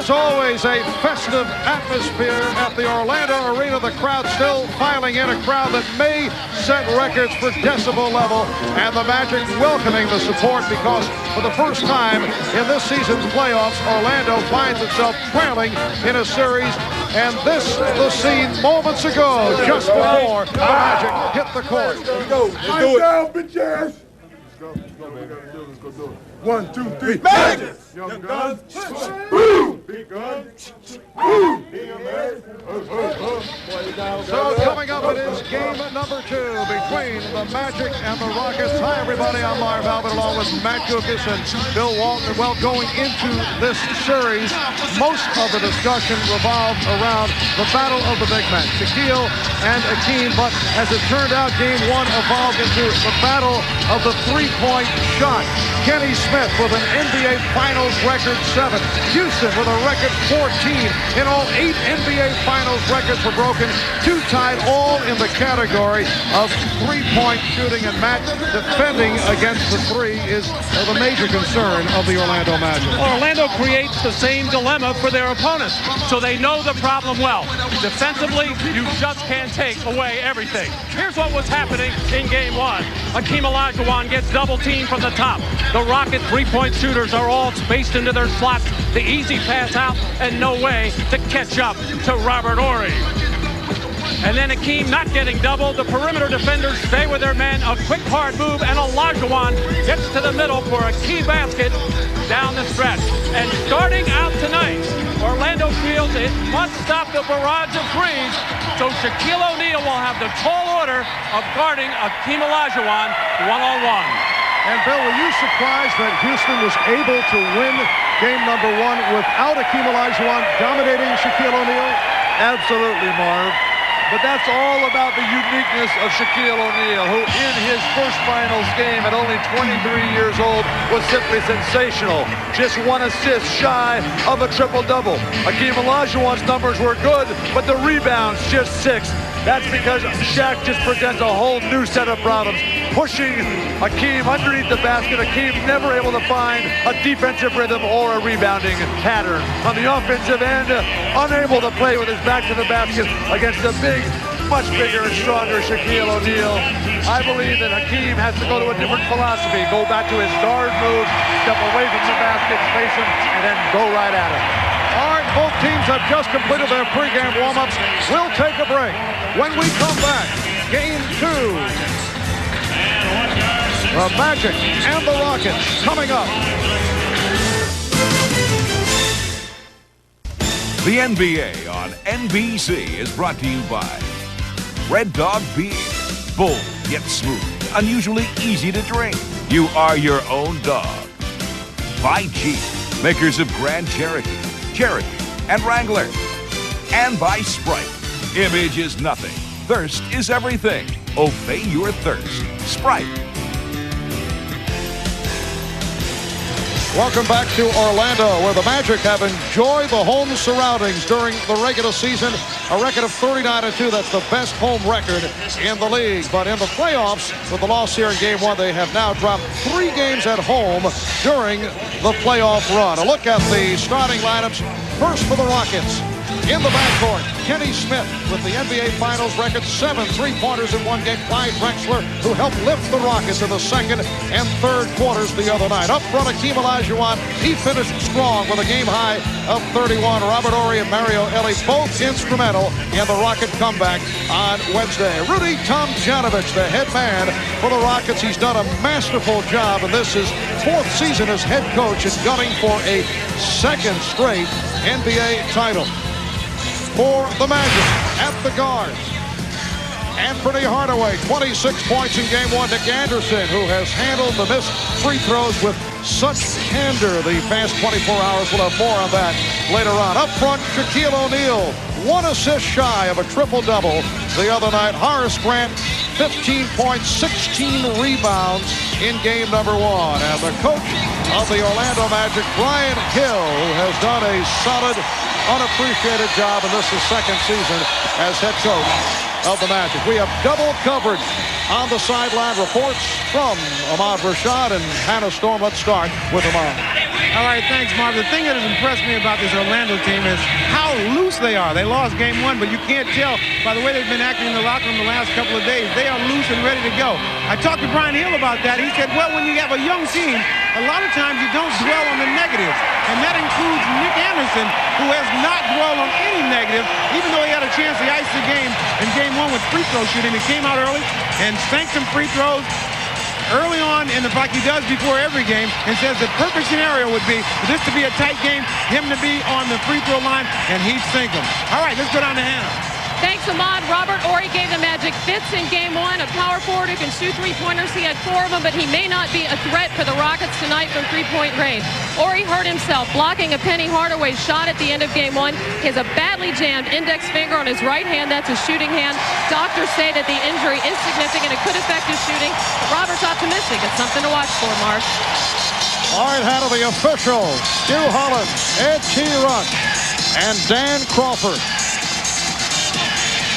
As always, a festive atmosphere at the Orlando Arena. The crowd still filing in, a crowd that may set records for decibel level, and the Magic welcoming the support because for the first time in this season's playoffs, Orlando finds itself trailing in a series, and this the scene moments ago, just before the Magic hit the court. Let's go. Let's do it. Down, bitch ass. Let's go, man. Let's go do it. 1, 2, 3. Magic! Young guns. Boom! Big gun. Boom! So coming up, it is game number 2 between the Magic and the Rockets. Hi, everybody. I'm Marv Albert along with Matt Kukas and Bill Walton. Well, going into this series, most of the discussion revolved around the battle of the big men, Shaquille and Hakeem. But as it turned out, game 1 evolved into the battle of the three-point shot. Kenny Smith with an NBA Finals record 7. Houston with a record 14. In all, 8 NBA Finals records were broken. 2 tied, all in the category of three-point shooting. And Matt, defending against the three is the major concern of the Orlando Magic. Orlando creates the same dilemma for their opponents, so they know the problem well. Defensively, you just can't take away everything. Here's what was happening in game 1. Hakeem Olajuwon gets double-teamed from the top. The Rocket three-point shooters are all spaced into their slots. The easy pass out and no way to catch up to Robert Horry. And then Hakeem not getting doubled. The perimeter defenders stay with their men. A quick hard move, and Olajuwon gets to the middle for a key basket down the stretch. And starting out tonight, Orlando feels it must stop the barrage of threes. So Shaquille O'Neal will have the tall order of guarding Hakeem Olajuwon one-on-one. And Bill, were you surprised that Houston was able to win game number 1 without Hakeem Olajuwon dominating Shaquille O'Neal? Absolutely, Marv. But that's all about the uniqueness of Shaquille O'Neal, who in his first finals game at only 23 years old was simply sensational. Just 1 assist shy of a triple-double. Hakeem Olajuwon's numbers were good, but the rebounds just 6. That's because Shaq just presents a whole new set of problems, pushing Hakeem underneath the basket. Hakeem never able to find a defensive rhythm or a rebounding pattern. On the offensive end, unable to play with his back to the basket against the big, much bigger and stronger Shaquille O'Neal. I believe that Hakeem has to go to a different philosophy, go back to his guard move, step away from the basket, face him, and then go right at him. All right, both teams have just completed their pregame warm-ups. We'll take a break. When we come back, game 2. The Magic and the Rockets coming up. The NBA on NBC is brought to you by Red Dog Beer. Bold yet smooth, unusually easy to drink. You are your own dog. By Jeep, makers of Grand Cherokee, Cherokee, and Wrangler. And by Sprite. Image is nothing. Thirst is everything. Obey your thirst. Sprite. Welcome back to Orlando, where the Magic have enjoyed the home surroundings during the regular season. A record of 39-2. That's the best home record in the league. But in the playoffs, with the loss here in game 1, they have now dropped 3 games at home during the playoff run. A look at the starting lineups. First for the Rockets. In the backcourt, Kenny Smith with the NBA Finals record, 7 3-pointers in 1 game. Clyde Drexler, who helped lift the Rockets in the second and third quarters the other night. Up front, Hakeem Olajuwon, he finished strong with a game high of 31. Robert Horry and Mario Elie both instrumental in the Rocket comeback on Wednesday. Rudy Tomjanovich, the head man for the Rockets. He's done a masterful job, and this is 4th season as head coach and gunning for a 2nd straight NBA title. For the Magic at the guards, Anthony Hardaway, 26 points in game 1. Nick Anderson, who has handled the missed free throws with such candor the past 24 hours. We'll have more on that later on. Up front, Shaquille O'Neal, 1 assist shy of a triple-double the other night. Horace Grant, 15 points, 16 rebounds in game number 1. And the coach of the Orlando Magic, Brian Hill, who has done a solid, unappreciated job in this is 2nd season as head coach of the Magic. We have double coverage on the sideline. Reports from Ahmad Rashad and Hannah Storm. Let's start with Ahmad. All right, thanks, Marv. The thing that has impressed me about this Orlando team is how loose they are. They lost game 1, but you can't tell by the way they've been acting in the locker room the last couple of days. They are loose and ready to go. I talked to Brian Hill about that. He said, well, when you have a young team, a lot of times you don't dwell on the negatives. And that includes Nick Anderson, who has not dwelled on any negative, even though he had a chance to ice the game in game 1 with free throw shooting. He came out early and sank some free throws early on, and like he does before every game, and says the perfect scenario would be for this to be a tight game, him to be on the free throw line, and he'd sink them. All right, let's go down to Hannah. Thanks, Ahmad. Robert Horry gave the Magic fits in game 1, a power forward who can shoot three-pointers. He had 4 of them, but he may not be a threat for the Rockets tonight from three-point range. Horry hurt himself blocking a Penny Hardaway shot at the end of game 1. He has a badly jammed index finger on his right hand. That's his shooting hand. Doctors say that the injury is significant. It could affect his shooting, but Robert's optimistic. It's something to watch for, Mark. All right, Hannah, the officials, Stu Holland, Ed T. Rush, and Dan Crawford.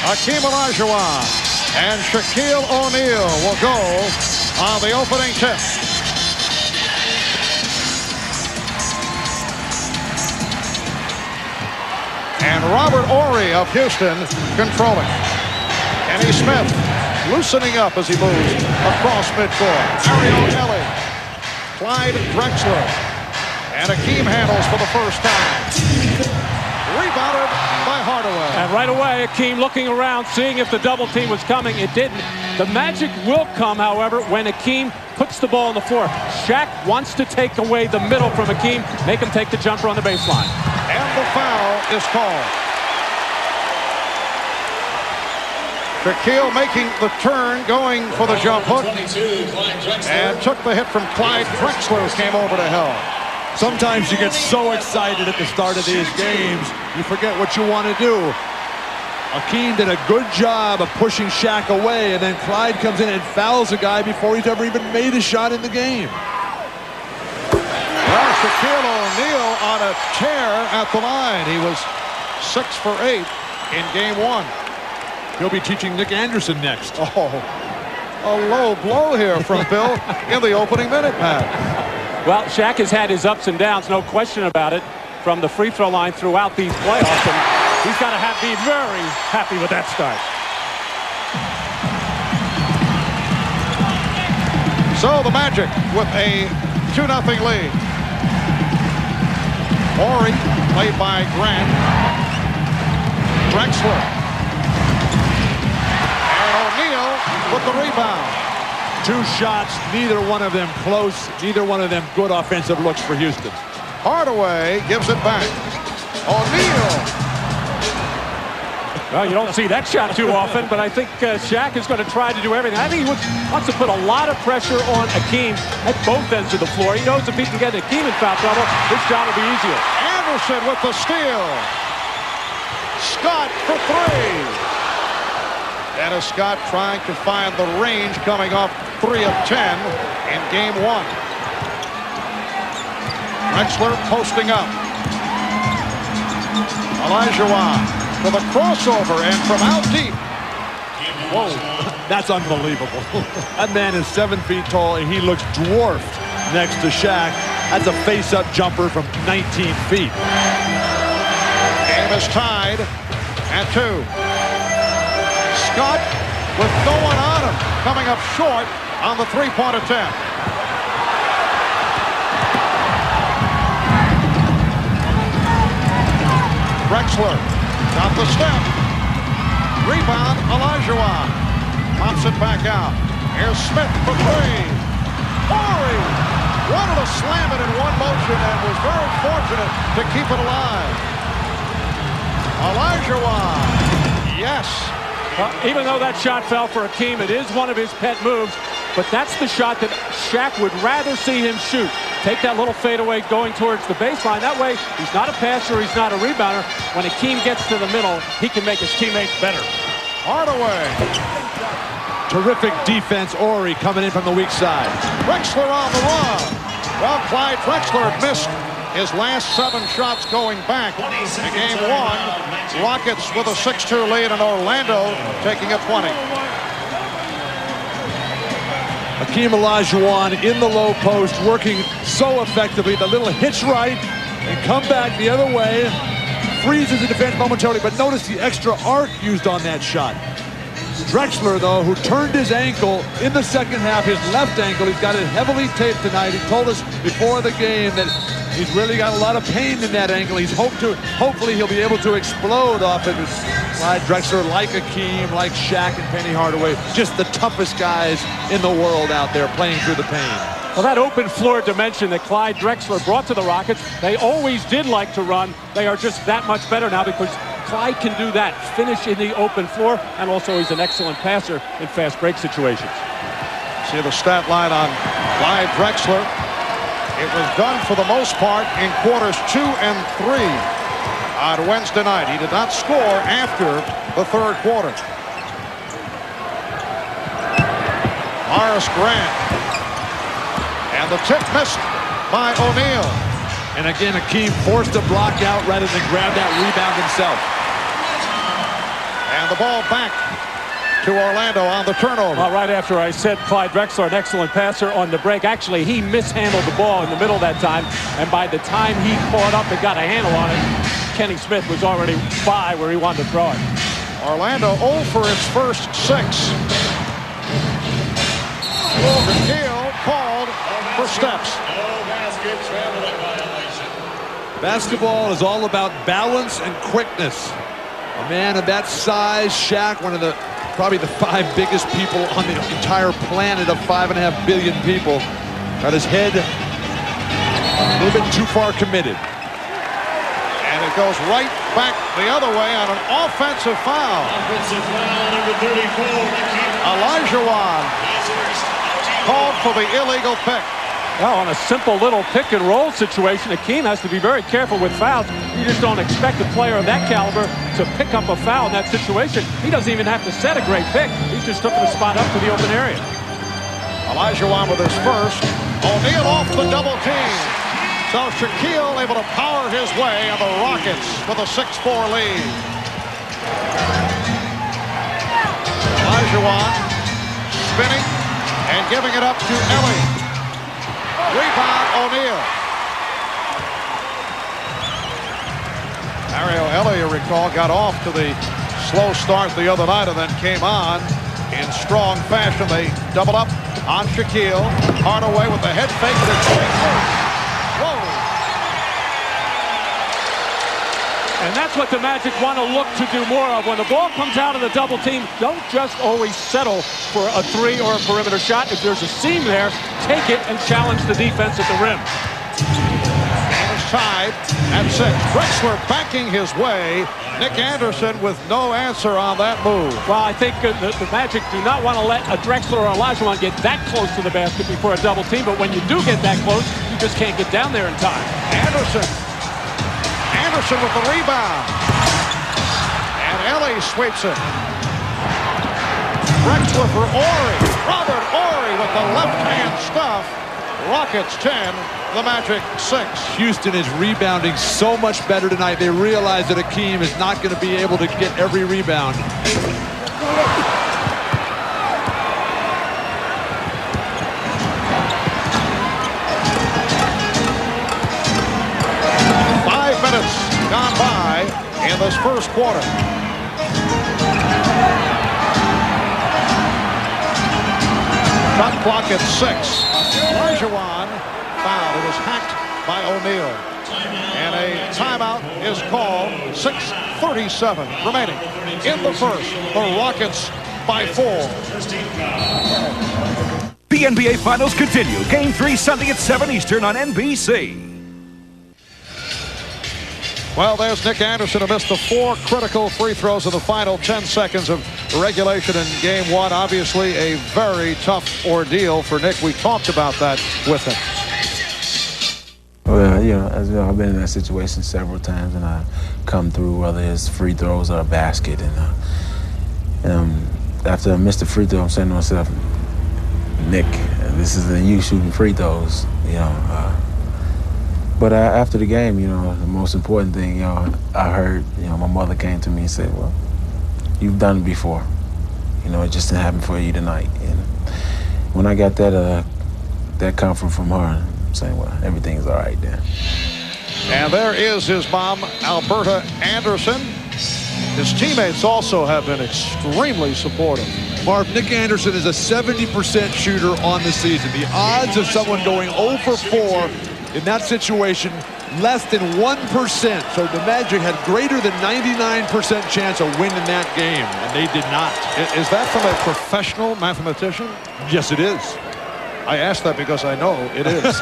Hakeem Olajuwon and Shaquille O'Neal will go on the opening tip. And Robert Horry of Houston controlling. Kenny Smith loosening up as he moves across midcourt. Mario Kelly, Clyde Drexler, and Hakeem handles for the first time. Rebounded by Hardaway. And right away, Hakeem looking around, seeing if the double team was coming. It didn't. The Magic will come, however, when Hakeem puts the ball on the floor. Shaq wants to take away the middle from Hakeem, make him take the jumper on the baseline. And the foul is called. Shaquille making the turn, going for the jump hook, and took the hit from Clyde Drexler, who came over to help. Sometimes you get so excited at the start of these games, you forget what you want to do. Hakeem did a good job of pushing Shaq away, and then Clyde comes in and fouls a guy before he's ever even made a shot in the game. Well, Shaquille O'Neal on a tear at the line. He was 6 for 8 in game 1. He'll be teaching Nick Anderson next. Oh, a low blow here from Bill in the opening minute, Pat. Well, Shaq has had his ups and downs, no question about it, from the free throw line throughout these playoffs, and he's got to be very happy with that start. So the Magic with a 2-0 lead. Horry played by Grant. Drexler. And O'Neal with the rebound. 2 shots, neither one of them close, neither one of them good offensive looks for Houston. Hardaway gives it back. O'Neal. Well, you don't see that shot too often, but I think Shaq is going to try to do everything. I think he wants to put a lot of pressure on Hakeem at both ends of the floor. He knows if he can get Hakeem in foul trouble, his job will be easier. Anderson with the steal. Scott for 3. Dennis Scott trying to find the range, coming off 3 of 10 in game 1. Drexler posting up. Olajuwon for the crossover, and from out deep. Whoa, that's unbelievable. That man is 7 feet tall, and he looks dwarfed next to Shaq. That's a face-up jumper from 19 feet. Game is tied at 2. Scott with no one on him, coming up short on the three-point attempt. Drexler got the step. Rebound, Olajuwon. Pops it back out. Here's Smith for 3. Horry wanted to slam it in one motion and was very fortunate to keep it alive. Olajuwon, yes. Even though that shot fell for Hakeem, it is one of his pet moves, but that's the shot that Shaq would rather see him shoot. Take that little fadeaway going towards the baseline. That way, he's not a passer, he's not a rebounder. When Hakeem gets to the middle, he can make his teammates better. Hardaway. Terrific defense, Horry coming in from the weak side. Drexler on the run. Well, Clyde Drexler missed his last 7 shots going back in game 1. Rockets with a 6-2 lead, and Orlando taking a 20. Hakeem Olajuwon in the low post, working so effectively. The little hitch right and come back the other way. Freezes the defense momentarily, but notice the extra arc used on that shot. Drexler, though, who turned his ankle in the second half, his left ankle, he's got it heavily taped tonight. He told us before the game that he's really got a lot of pain in that ankle. Hopefully he'll be able to explode off it. Clyde Drexler, like Akeem, like Shaq and Penny Hardaway, just the toughest guys in the world out there playing through the pain. Well, that open floor dimension that Clyde Drexler brought to the Rockets, they always did like to run. They are just that much better now because Clyde can do that, finish in the open floor, and also he's an excellent passer in fast break situations. See the stat line on Clyde Drexler. It was done for the most part in quarters 2 and 3 on Wednesday night. He did not score after the third quarter. Morris Grant. And the tip missed by O'Neal. And again, Akeem forced a block out rather than grab that rebound himself. And the ball back to Orlando on the turnover. Well, right after I said Clyde Drexler, an excellent passer on the break. Actually, he mishandled the ball in the middle that time. And by the time he caught up and got a handle on it, Kenny Smith was already by where he wanted to throw it. Orlando 0 for its first 6. Shaquille called for steps. Basketball is all about balance and quickness. A man of that size, Shaq, one of probably the 5 biggest people on the entire planet of 5.5 billion people, got his head a little bit too far committed. And it goes right back the other way on an offensive foul. Offensive foul, number 34. Olajuwon called for the illegal pick. Well, on a simple little pick and roll situation, Akeem has to be very careful with fouls. You just don't expect a player of that caliber to pick up a foul in that situation. He doesn't even have to set a great pick. He's just took the spot up to the open area. Olajuwon with his first. O'Neal off the double team. So Shaquille able to power his way on the Rockets with a 6-4 lead. Olajuwon spinning and giving it up to Ellie. Rebound, O'Neal. Mario Ellie, you recall, got off to the slow start the other night and then came on in strong fashion. They double up on Shaquille. Hardaway with the head fake. Whoa. And that's what the Magic want to look to do more of. When the ball comes out of the double team, don't just always settle for a 3 or a perimeter shot. If there's a seam there, take it and challenge the defense at the rim. And it's tied at 6. Drexler backing his way. Nick Anderson with no answer on that move. Well, I think the Magic do not want to let a Drexler or Olajuwon get that close to the basket before a double team. But when you do get that close, you just can't get down there in time. Anderson with the rebound. And Ellie sweeps it. Drexler for Horry. Robert Horry with the left-hand stuff. Rockets 10, the Magic 6. Houston is rebounding so much better tonight. They realize that Akeem is not going to be able to get every rebound. Gone by in this first quarter. Shot clock at 6. Olajuwon fouled. It was hacked by O'Neal. And a timeout is called. 6:37 remaining in the first. The Rockets by 4. The NBA Finals continue. Game 3 Sunday at 7 Eastern on NBC. Well, there's Nick Anderson who missed the 4 critical free throws in the final 10 seconds of regulation in Game 1. Obviously, a very tough ordeal for Nick. We talked about that with him. Well, as you know, I've been in that situation several times, and I come through, whether it's free throws or a basket. And after I missed the free throw, I'm saying to myself, Nick, this isn't you shooting free throws, But after the game, the most important thing, I heard, my mother came to me and said, well, you've done it before. It just didn't happen for you tonight. And when I got that comfort from her, saying, well, everything's all right then. And there is his mom, Alberta Anderson. His teammates also have been extremely supportive. Marv, Nick Anderson is a 70% shooter on the season. The odds of someone going 0 for 4 in that situation, less than 1%. So the Magic had greater than 99% chance of winning that game, and they did not. Is that from a professional mathematician? Yes, it is. I asked that because I know it is.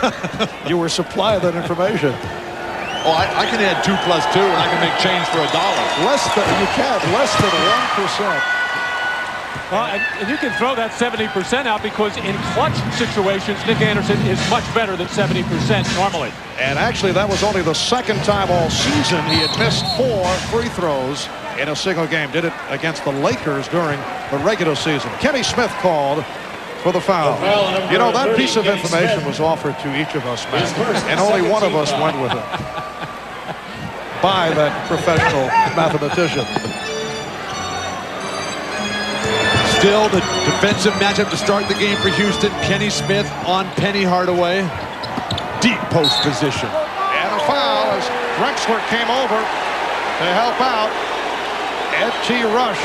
You were supplied that information. Oh, I can add 2 plus 2, and I can make change for $1. Less than 1%. Well, and you can throw that 70% out because in clutch situations, Nick Anderson is much better than 70% normally. And actually, that was only the second time all season he had missed 4 free throws in a single game. Did it against the Lakers during the regular season. Kenny Smith called for the foul. You know, that piece of information was offered to each of us, Matt, and only one of us went with it. By that professional mathematician. Still the defensive matchup to start the game for Houston. Kenny Smith on Penny Hardaway. Deep post position. And a foul as Drexler came over to help out. Ed T. Rush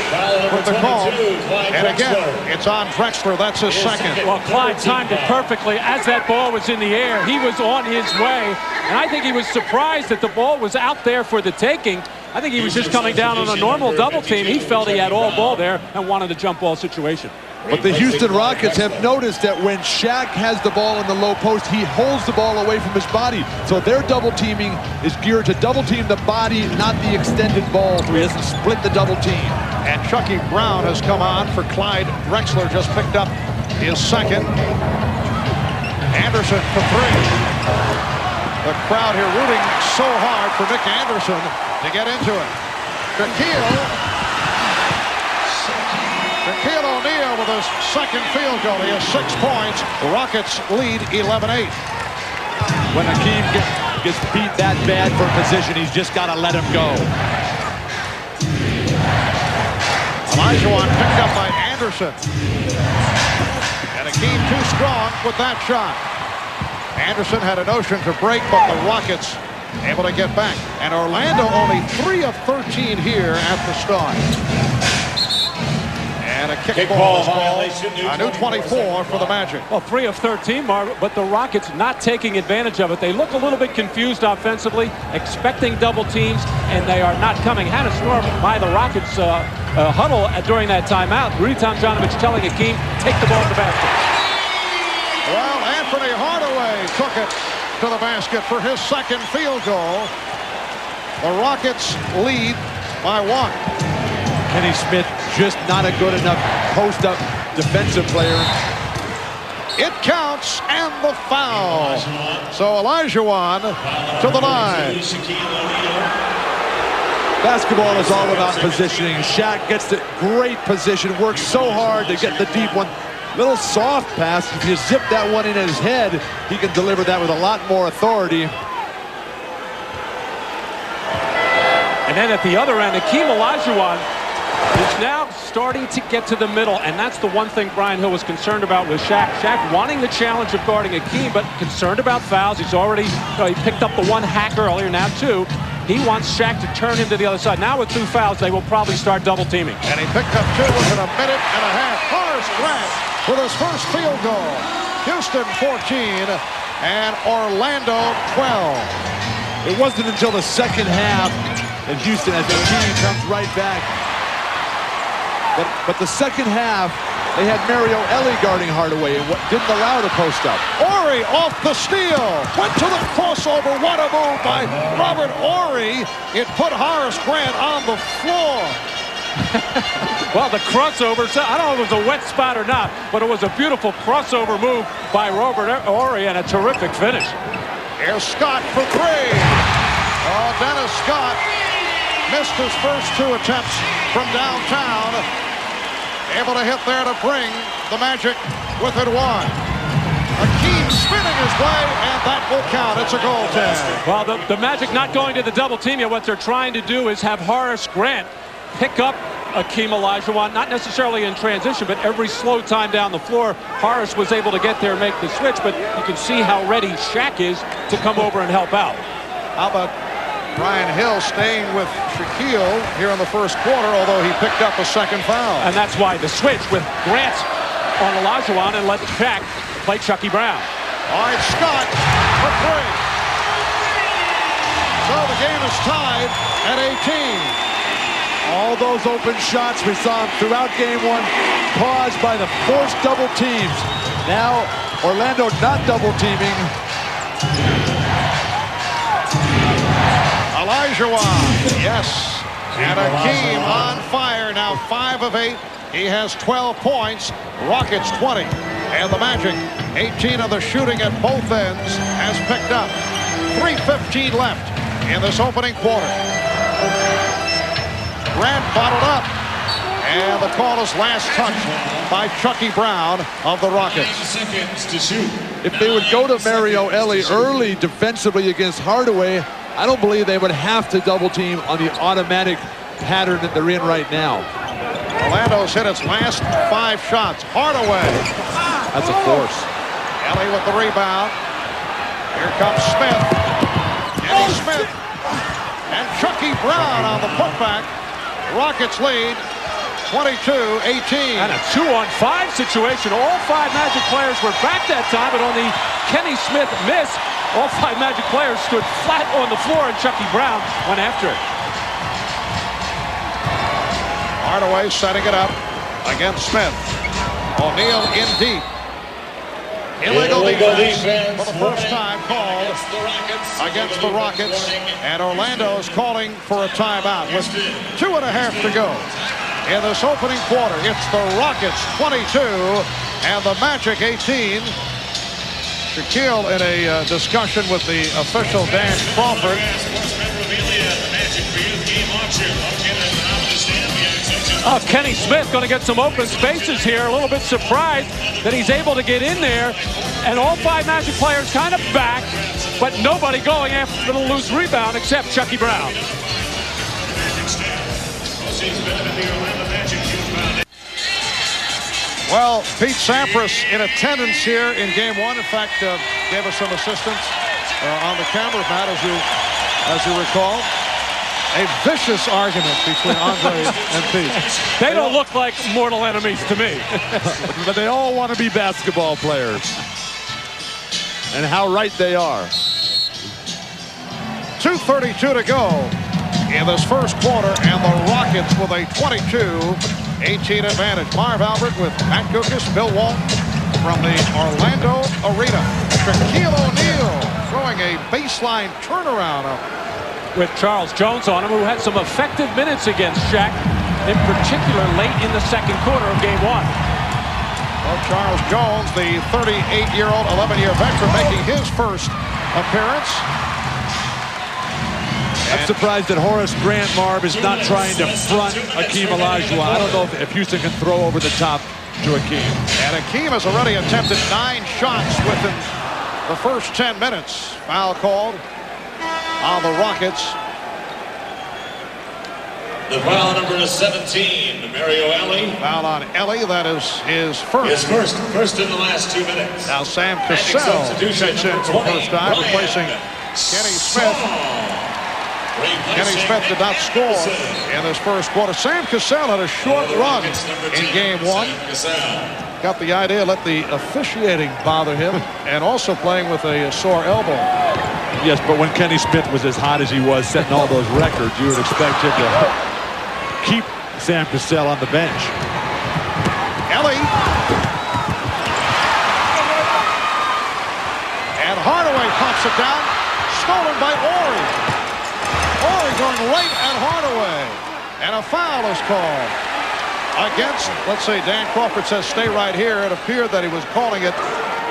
with the call. And again, it's on Drexler. That's his second. Well, Clyde timed it perfectly. As that ball was in the air, he was on his way. And I think he was surprised that the ball was out there for the taking. I think he was just coming down on a normal double team. He felt he had all ball there and wanted a jump ball situation. But the Houston Rockets have noticed that when Shaq has the ball in the low post, he holds the ball away from his body. So their double teaming is geared to double team the body, not the extended ball, so he doesn't split the double team. And Chucky Brown has come on for Clyde Drexler. Just picked up his second. Anderson for 3. The crowd here rooting so hard for Nick Anderson to get into it. Shaquille O'Neal with his second field goal. He has 6 points. The Rockets lead 11-8. When Hakeem gets beat that bad for position, he's just got to let him go. Olajuwon picked up by Anderson. And Hakeem too strong with that shot. Anderson had a notion to break, but the Rockets able to get back. And Orlando only 3 of 13 here at the start. And a kickball is called. A new 24 for the Magic. Well, 3 of 13, Marv, but the Rockets not taking advantage of it. They look a little bit confused offensively, expecting double teams, and they are not coming. Hannah Storm by the Rockets huddle during that timeout. Rudy Tomjanovich telling Hakeem, take the ball to the basket. Well, Anthony Hardaway took it to the basket for his second field goal. The Rockets lead by 1. Kenny Smith just not a good enough post-up defensive player. It counts, and the foul. So Olajuwon to the line. Basketball is all about positioning. Shaq gets the great position, works so hard to get the deep one. Little soft pass. If you zip that one in his head, he can deliver that with a lot more authority. And then at the other end, Hakeem Olajuwon is now starting to get to the middle, and that's the one thing Brian Hill was concerned about with Shaq. Shaq wanting the challenge of guarding Hakeem, but concerned about fouls. He's already, he picked up the 1 hack earlier, now 2. He wants Shaq to turn him to the other side. Now with 2 fouls, they will probably start double teaming. And he picked up 2 within a minute and a half. Horace Grant with his first field goal. Houston 14 and Orlando 12. It wasn't until the second half that Houston, as the team comes right back. But the second half, they had Mario Elie guarding Hardaway and didn't allow the post up. Horry off the steal. Went to the crossover. What a move by Robert Horry. It put Horace Grant on the floor. Well, the crossover, I don't know if it was a wet spot or not, but it was a beautiful crossover move by Robert Horry and a terrific finish. Here's Scott for 3. Oh, Dennis Scott missed his first 2 attempts from downtown. Able to hit there to bring the Magic within 1. Hakeem spinning his way, and that will count. It's a goaltend. Well, the Magic not going to the double team yet. What they're trying to do is have Horace Grant pick up Akeem Olajuwon, not necessarily in transition, but every slow time down the floor, Horace was able to get there and make the switch, but you can see how ready Shaq is to come over and help out. How about Brian Hill staying with Shaquille here in the first quarter, although he picked up a second foul. And that's why the switch with Grant on Olajuwon and let Shaq play Chucky Brown. All right, Scott for three. So the game is tied at 18. All those open shots we saw throughout game one caused by the forced double teams. Now Orlando not double teaming. Olajuwon, yes. And Akeem on fire now, 5 of 8. He has 12 points. Rockets 20. And the Magic, 18 of the shooting at both ends, has picked up. 3:15 left in this opening quarter. Grant bottled up. And the call is last touched by Chucky Brown of the Rockets. 9 seconds to shoot. If they would go to Mario Elie early defensively against Hardaway, I don't believe they would have to double team on the automatic pattern that they're in right now. Orlando's hit its last 5 shots. Hardaway. That's a force. Elie with the rebound. Here comes Smith. Kenny Smith. And Chucky Brown on the putback. Rockets lead 22-18. And a 2-on-5 situation. All 5 Magic players were back that time, but on the Kenny Smith miss, all 5 Magic players stood flat on the floor, and Chucky Brown went after it. Hardaway setting it up against Smith. O'Neal in deep. Illegal defense for the first time called against the Rockets. And Orlando is calling for a timeout with 2.5 to go. In this opening quarter, it's the Rockets 22 and the Magic 18. Shaquille in a discussion with the official Dan Crawford. Kenny Smith going to get some open spaces here. A little bit surprised that he's able to get in there. And all 5 Magic players kind of back, but nobody going after the loose rebound except Chucky Brown. Well, Pete Sampras in attendance here in game 1. In fact, gave us some assistance on the camera, Matt, as you recall. A vicious argument between Andre and Pete. They don't look like mortal enemies to me. But they all want to be basketball players. And how right they are. 2:32 to go in this first quarter, and the Rockets with a 22-18 advantage. Marv Albert with Matt Kukas, Bill Walton from the Orlando Arena. Shaquille O'Neal throwing a baseline turnaround with Charles Jones on him, who had some effective minutes against Shaq, in particular late in the second quarter of game 1. Well, Charles Jones, the 38-year-old, 11-year veteran, making his first appearance. I'm surprised that Horace Grant, Marv, is not trying to front Akeem Olajuwon. I don't know if Houston can throw over the top to Akeem. And Akeem has already attempted 9 shots within the first 10 minutes. Foul called on the Rockets. The foul number is 17, Mario Elie. Foul on Elie, that is his first. His first in the last 2 minutes. Now Sam Cassell checks in for the first time, replacing Kenny Smith. Kenny Smith did not score in this first quarter. Sam Cassell had a short run in game 1. Got the idea, let the officiating bother him, and also playing with a sore elbow. Yes, but when Kenny Smith was as hot as he was, setting all those records, you would expect him to keep Sam Cassell on the bench. Elie. And Hardaway pops it down. Stolen by Ori. Ori going right at Hardaway. And a foul is called against, let's see, Dan Crawford says stay right here. It appeared that he was calling it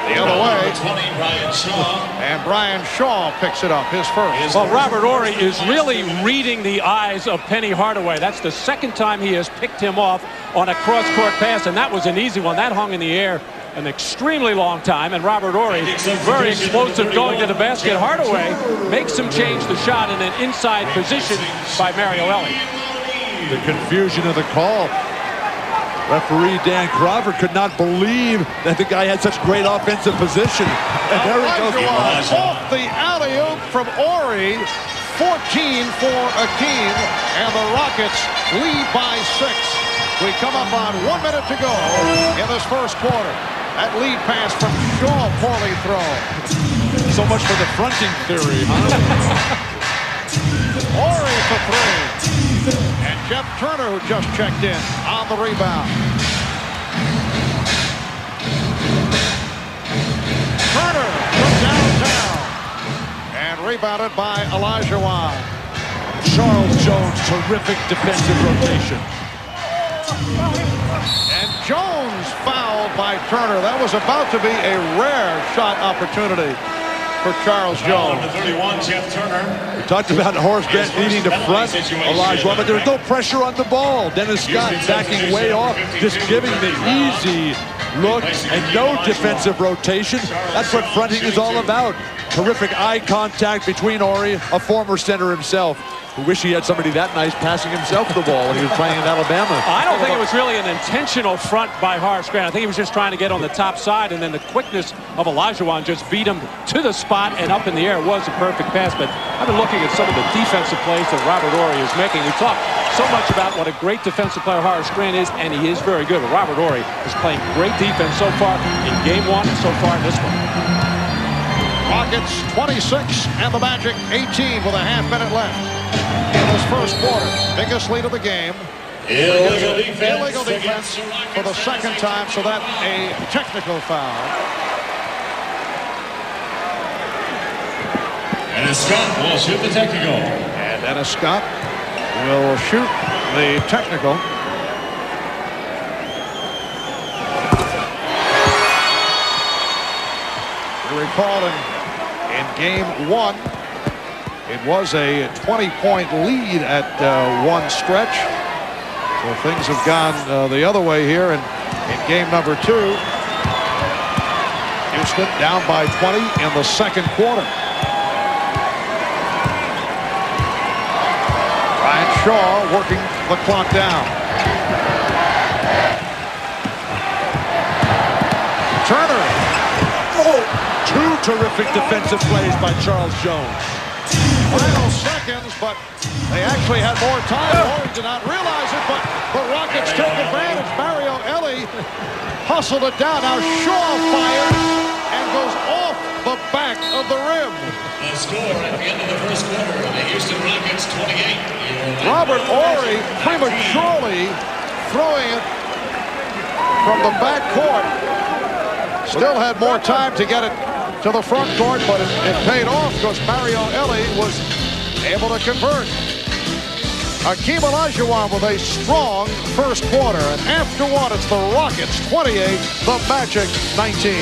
the other way. 20, Brian Shaw. And Brian Shaw picks it up, his first. Well, Robert Horry is really reading the eyes of Penny Hardaway. That's the second time he has picked him off on a cross-court pass, and that was an easy one. That hung in the air an extremely long time, and Robert Horry, very explosive going to the basket. Hardaway makes him change the shot in an inside position by Mario Elie. The confusion of the call. Referee Dan Crawford could not believe that the guy had such great offensive position. And there he goes. Off the alley-oop from Ori. 14 for Akeem, and the Rockets lead by 6. We come up on 1 minute to go in this first quarter. That lead pass from Shaw, poorly thrown. So much for the fronting theory, huh? Ori for 3. And Jeff Turner, who just checked in, on the rebound. Turner from downtown. And rebounded by Olajuwon. Charles Jones, terrific defensive rotation. And Jones fouled by Turner. That was about to be a rare shot opportunity for Charles Jones. Number 31, Jeff Turner. We talked about Horace Grant needing to front Olajuwon, but there's no pressure on the ball. Dennis Scott backing way off, just giving the easy look and no defensive rotation. That's what fronting is all about. Terrific eye contact between Ori, a former center himself, who wish he had somebody that nice passing himself the ball when he was playing in Alabama. I don't think it was really an intentional front by Horace Grant. I think he was just trying to get on the top side, and then the quickness of Olajuwon just beat him to the spot and up in the air. It was a perfect pass, but I've been looking at some of the defensive plays that Robert Ori is making. We talked so much about what a great defensive player Horace Grant is, and he is very good. But Robert Ori is playing great defense so far in game 1 and so far in this one. Rockets 26 and the Magic 18 with a half-minute left in this first quarter. Biggest lead of the game. Illegal defense. Illegal defense for the second time, so that a technical foul. And Scott will shoot the technical. And Dennis Scott will shoot the technical. You recall in game 1, it was a 20-point lead at one stretch. So things have gone the other way here in game number 2. Houston down by 20 in the second quarter. Ryan Shaw working the clock down. Turner. Two terrific defensive plays by Charles Jones. Final seconds, but they actually had more time. Ori did not realize it, but the Rockets take advantage. Mario Elie hustled it down. Now Shaw fires and goes off the back of the rim. The score at the end of the first quarter, the Houston Rockets 28. Robert Ori prematurely throwing it from the back court. Still had more time to get it to the front court, but it paid off because Mario Elie was able to convert. Akeem Olajuwon with a strong first quarter, and after one, it's the Rockets 28, the Magic 19.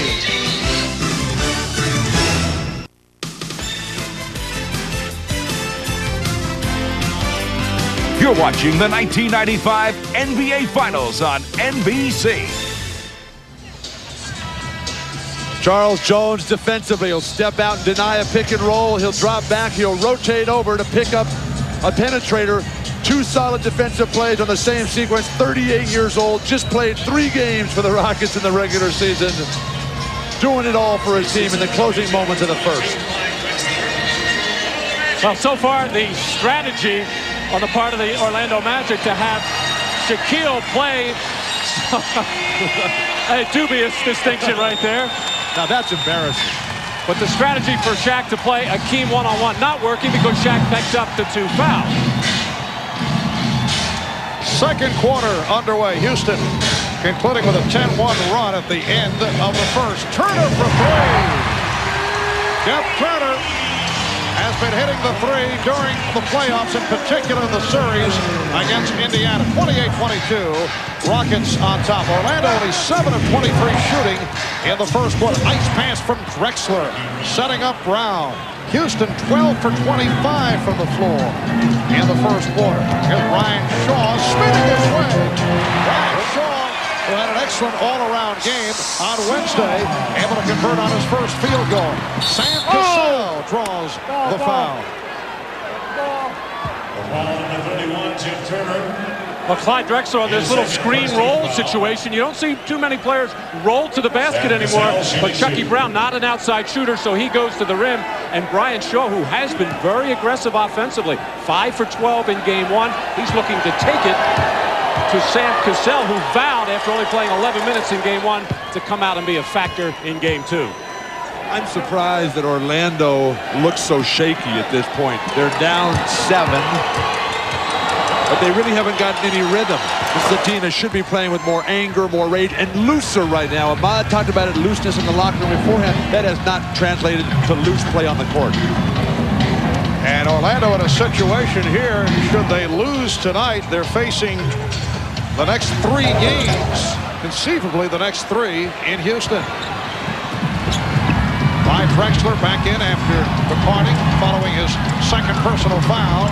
You're watching the 1995 NBA Finals on NBC. Charles Jones defensively, he'll step out and deny a pick and roll. He'll drop back, he'll rotate over to pick up a penetrator. Two solid defensive plays on the same sequence. 38 years old, just played 3 games for the Rockets in the regular season. Doing it all for his team in the closing moments of the first. Well, so far the strategy on the part of the Orlando Magic to have Shaquille play a dubious distinction right there. Now that's embarrassing. But the strategy for Shaq to play Akeem one-on-one not working because Shaq picked up the 2 fouls. Second quarter underway. Houston concluding with a 10-1 run at the end of the first. Turner for 3. Jeff Turner has been hitting the 3 during the playoffs, in particular the series against Indiana. 28-22, Rockets on top. Orlando only 7 of 23 shooting in the first quarter. Nice pass from Drexler, setting up Brown. Houston 12 for 25 from the floor in the first quarter. Here's Ryan Shaw spinning his way. Ryan Shaw, who had an excellent all-around game on Wednesday, able to convert on his first field goal. Sam Cassell draws the foul. Foul number 31, Well, Clyde Drexler on this little screen roll situation, you don't see too many players roll to the basket anymore, but Chucky Brown, not an outside shooter, so he goes to the rim, and Brian Shaw, who has been very aggressive offensively, 5 for 12 in game 1, he's looking to take it to Sam Cassell, who vowed after only playing 11 minutes in game 1 to come out and be a factor in game 2. I'm surprised that Orlando looks so shaky at this point. They're down 7. But they really haven't gotten any rhythm. This is a team that should be playing with more anger, more rage, and looser right now. Ahmad talked about it, looseness in the locker room beforehand. That has not translated to loose play on the court. And Orlando in a situation here, should they lose tonight, they're facing the next 3 games, conceivably the next 3 in Houston. Clyde Drexler back in after departing, following his second personal foul.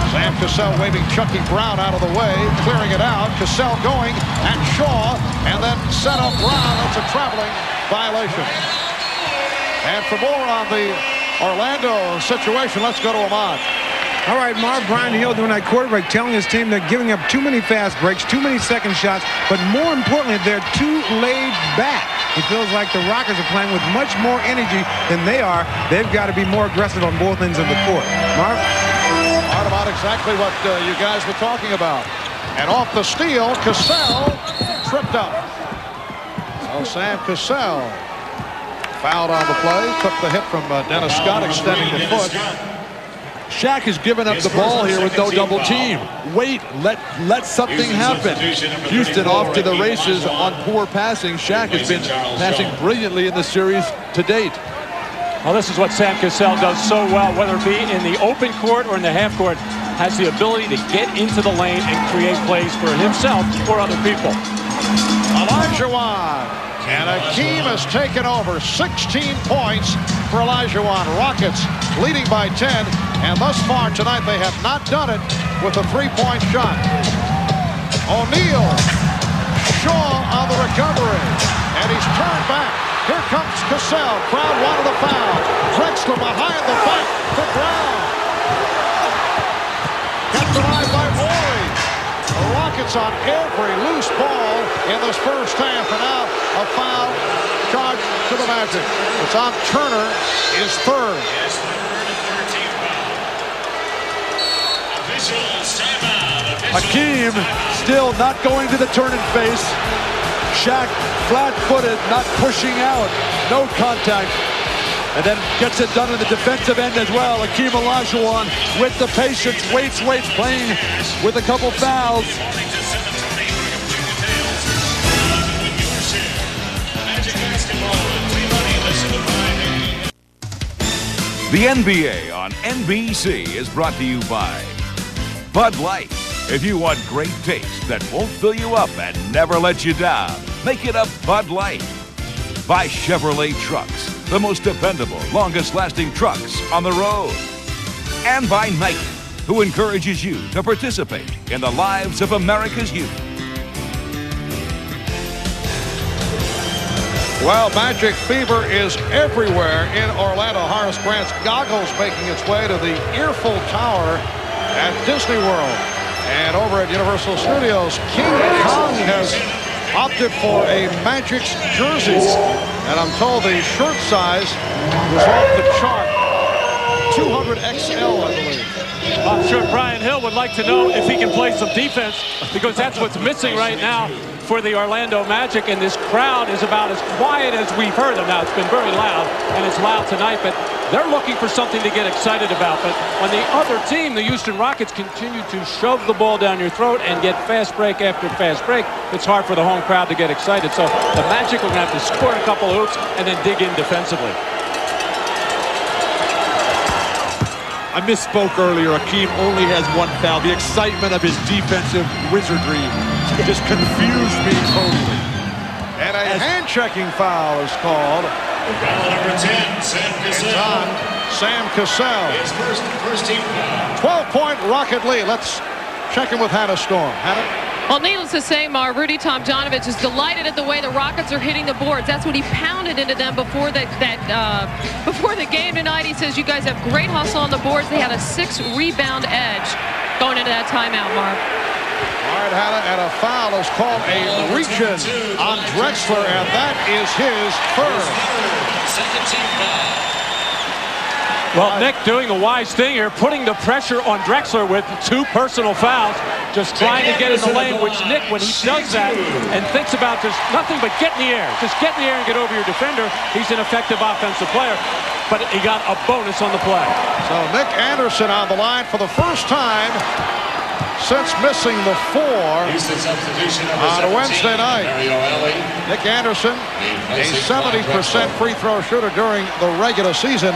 Sam Cassell waving Chucky Brown out of the way, clearing it out. Cassell going at Shaw, and then set up Brown. That's a traveling violation. And for more on the Orlando situation, let's go to Ahmad. All right, Marv, Brian Hill doing that quarterback, telling his team they're giving up too many fast breaks, too many second shots, but more importantly, they're too laid back. It feels like the Rockets are playing with much more energy than they are. They've got to be more aggressive on both ends of the court. Marv? About exactly what you guys were talking about. And off the steal, Cassell tripped up. So Sam Cassell fouled on the play, took the hit from Dennis Scott, extending the foot. Shaq has given up the ball here with no double team. Wait, let something happen. Houston off to the races on poor passing. Shaq has been passing brilliantly in the series to date. Well, this is what Sam Cassell does so well, whether it be in the open court or in the half court, has the ability to get into the lane and create plays for himself or other people. Olajuwon, and Akeem has taken over. 16 points for Olajuwon. Rockets leading by 10, and thus far tonight they have not done it with a 3-point shot. O'Neal, Shaw on the recovery, and he's turned back. Here comes Cassell. Crowd wanted a foul. Drexler behind the back for Brown. Kept denied by Morey. The Rockets on every loose ball in this first half. And now a foul charge to the Magic. It's on Turner, his third. Akeem still not going to the turn and face. Shaq flat-footed, not pushing out, no contact, and then gets it done in the defensive end as well. Akeem Olajuwon with the patience, waits, playing with a couple fouls. The NBA on NBC is brought to you by Bud Light. If you want great taste that won't fill you up and never let you down, make it a Bud Light. By Chevrolet Trucks, the most dependable, longest-lasting trucks on the road. And by Nike, who encourages you to participate in the lives of America's youth. Well, Magic Fever is everywhere in Orlando. Horace Grant's goggles making its way to the Earful Tower at Disney World. And over at Universal Studios, King Kong has opted for a Magic's jersey. And I'm told the shirt size was off the chart. 200XL, I believe. I'm sure Brian Hill would like to know if he can play some defense, because that's what's missing right now for the Orlando Magic. And this crowd is about as quiet as we've heard them. Now, it's been very loud, and it's loud tonight, but they're looking for something to get excited about. But on the other team, the Houston Rockets continue to shove the ball down your throat and get fast break after fast break. It's hard for the home crowd to get excited. So the Magic are going to have to score a couple of hoops and then dig in defensively. I misspoke earlier. Akeem only has 1 foul. The excitement of his defensive wizardry just confused me totally. And a hand-checking foul is called. Foul number 10, Sam Cassell. Sam Cassell. His first team foul. 12-point Rocket lead. Let's check in with Hannah Storm. Hannah? Well, needless to say, Rudy Tomjanovich is delighted at the way the Rockets are hitting the boards. That's what he pounded into them before before the game tonight. He says, you guys have great hustle on the boards. They had a 6-rebound edge. going into that timeout, Marv. All right, Hannah, and a foul is called a reach-in on Drexler, and that is his third. Second team foul. Well, Nick doing the wise thing here, putting the pressure on Drexler with 2 personal fouls, just trying to get in the lane, which Nick, when he does that and thinks about just nothing but get in the air, just get in the air and get over your defender, he's an effective offensive player. But he got a bonus on the play. So Nick Anderson on the line for the first time since missing the 4 on Wednesday night. Nick Anderson, a 70% free throw shooter during the regular season.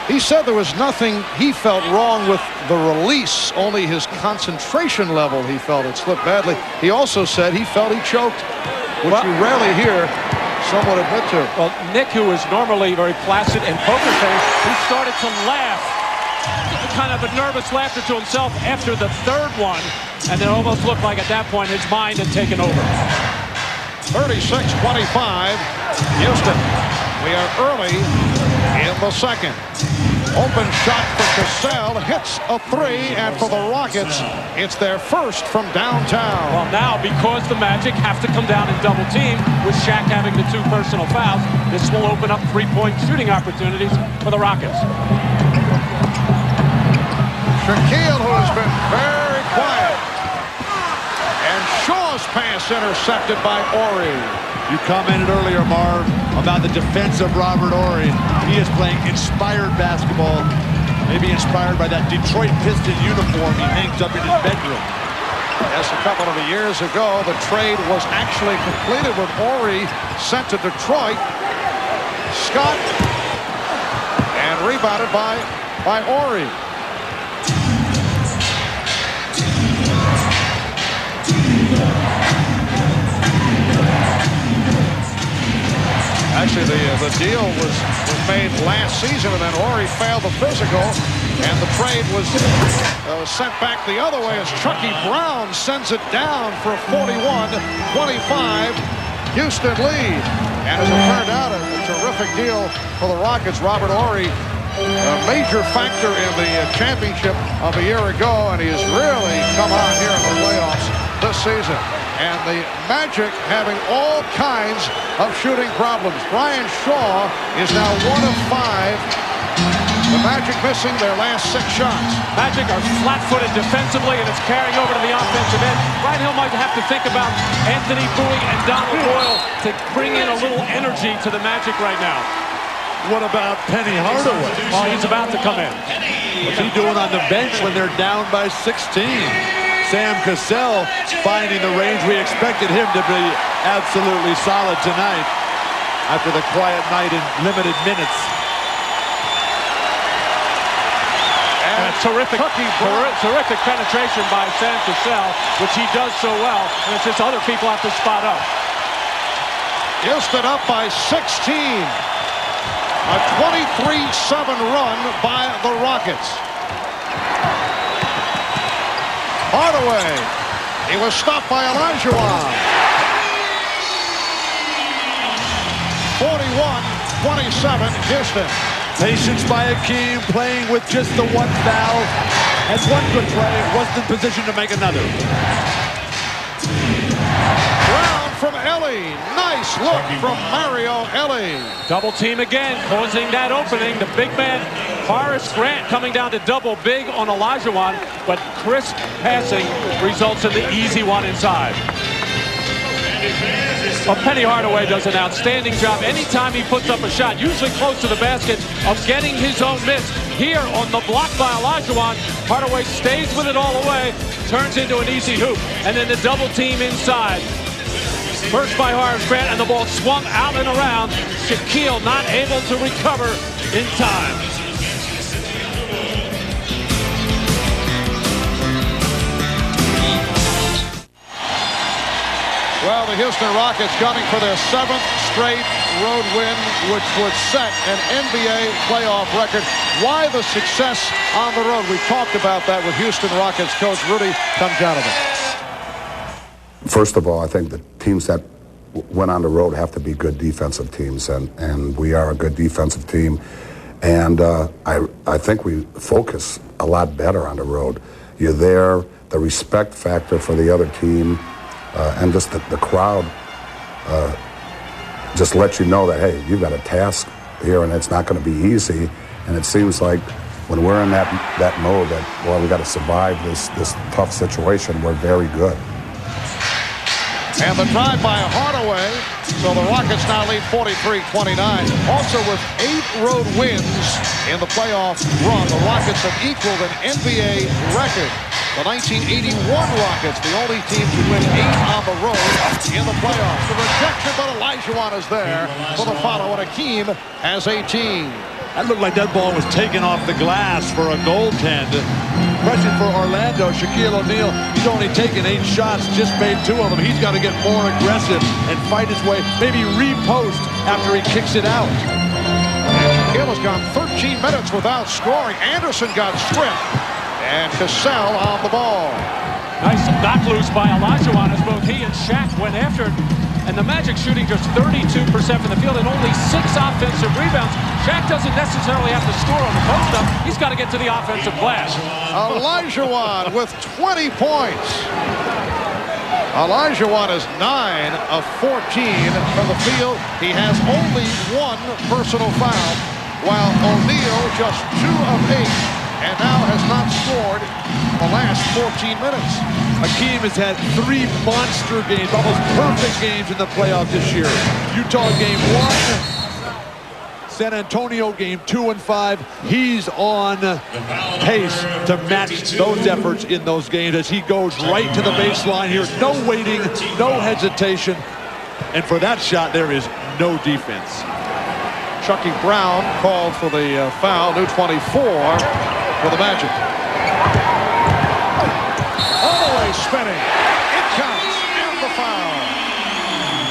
He said there was nothing he felt wrong with the release, only his concentration level he felt it slipped badly. He also said he felt he choked, which you rarely hear someone admit to. Well, Nick, who is normally very placid and poker face, he started to laugh, kind of a nervous laughter to himself after the 3rd one, and it almost looked like at that point his mind had taken over. 36-25, Houston. We are early in the second. Open shot for Cassell, hits a 3, and for the Rockets, it's their first from downtown. Well, now, because the Magic have to come down and double team, with Shaq having the 2 personal fouls, this will open up 3-point shooting opportunities for the Rockets. Shaquille, who has been very quiet. And Shaw's pass intercepted by Horry. You commented earlier, Marv, about the defense of Robert Horry. He is playing inspired basketball, maybe inspired by that Detroit Piston uniform he hangs up in his bedroom. Yes, a couple of years ago, the trade was actually completed with Horry sent to Detroit. Scott, and rebounded by Horry. Actually, the deal was made last season, and then Horry failed the physical, and the trade was sent back the other way as Chucky Brown sends it down for a 41-25 Houston lead. And as it turned out, a terrific deal for the Rockets. Robert Horry, a major factor in the championship of a year ago, and he has really come on here in the playoffs this season. And the Magic having all kinds of shooting problems. Brian Shaw is now 1 of 5. The Magic missing their last 6 shots. Magic are flat-footed defensively, and it's carrying over to the offensive end. Brian Hill might have to think about Anthony Bowie and Donald Boyle to bring in a little energy to the Magic right now. What about Penny Hardaway? Well, he's about to come in. What's he doing on the bench when they're down by 16? Sam Cassell finding the range. We expected him to be absolutely solid tonight after the quiet night in limited minutes. And a terrific penetration by Sam Cassell, which he does so well, and it's just other people have to spot up. Houston up by 16. A 23-7 run by the Rockets. Hardaway. He was stopped by Olajuwon. 41-27 Houston. Patience by Akeem, playing with just the 1 foul. Had 1 good play, wasn't in position to make another. Brown from Ellie. Nice look from Mario Ellie. Double team again, causing that opening. The big man, Horace Grant, coming down to double big on Olajuwon, but crisp passing results in the easy one inside. Well, Penny Hardaway does an outstanding job anytime he puts up a shot, usually close to the basket, of getting his own miss. Here on the block by Olajuwon, Hardaway stays with it all the way, turns into an easy hoop, and then the double team inside. First by Horace Grant, and the ball swung out and around. Shaquille not able to recover in time. Well, the Houston Rockets gunning for their 7th straight road win, which would set an NBA playoff record. Why the success on the road? We talked about that with Houston Rockets coach Rudy Tomjanovich. First of all, I think the teams that went on the road have to be good defensive teams, and we are a good defensive team. And I think we focus a lot better on the road. you're there, the respect factor for the other team, and just the crowd just lets you know that, hey, you've got a task here and it's not going to be easy. And it seems like when we're in that mode that, well, we've got to survive this tough situation, we're very good. And the drive by Hardaway, so the Rockets now lead 43-29. Also with 8 road wins in the playoff run, the Rockets have equaled an NBA record. The 1981 Rockets, the only team to win 8 on the road in the playoffs. The rejection, but Olajuwon is there for the follow, and Hakeem has 18. That looked like that ball was taken off the glass for a goaltend. Question for Orlando, Shaquille O'Neal, he's only taken 8 shots, just made 2 of them. He's got to get more aggressive and fight his way, maybe repost after he kicks it out. Shaquille has gone 13 minutes without scoring. Anderson got stripped, and Cassell on the ball. Nice knock loose by Olajuwon as both he and Shaq went after it. And the Magic shooting just 32% from the field and only 6 offensive rebounds. Shaq doesn't necessarily have to score on the post-up. He's got to get to the offensive glass. Olajuwon with 20 points. Olajuwon is 9 of 14 from the field. He has only 1 personal foul, while O'Neal just 2 of 8. And now has not scored the last 14 minutes. Hakeem has had 3 monster games, almost perfect games in the playoffs this year. Utah game 1, San Antonio game 2 and 5. He's on pace to match those efforts in those games as he goes right to the baseline here. No waiting, no hesitation. And for that shot, there is no defense. Chucky Brown called for the foul, new 24 for the Magic. All the way spinning. It counts, and the foul.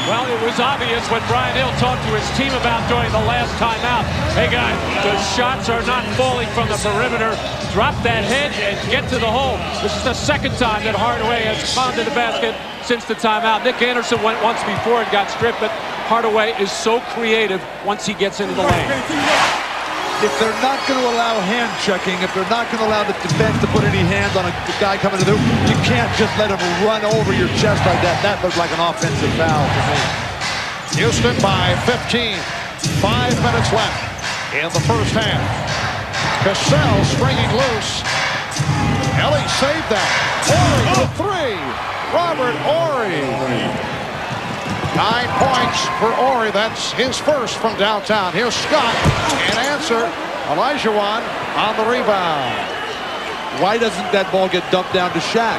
Well, it was obvious what Brian Hill talked to his team about during the last timeout. Hey, guys, the shots are not falling from the perimeter. Drop that head and get to the hole. This is the 2nd time that Hardaway has gone to the basket since the timeout. Nick Anderson went once before and got stripped, but Hardaway is so creative once he gets into the lane. If they're not going to allow hand checking, if they're not going to allow the defense to put any hands on a guy coming to the hoop, you can't just let him run over your chest like that. That looks like an offensive foul to me. Houston by 15. 5 minutes left in the first half. Cassell springing loose. Ellie saved that. Horry with 3. Robert Horry. 9 points for Horry. That's his first from downtown. Here's Scott and answer. Olajuwon on the rebound. Why doesn't that ball get dumped down to Shaq?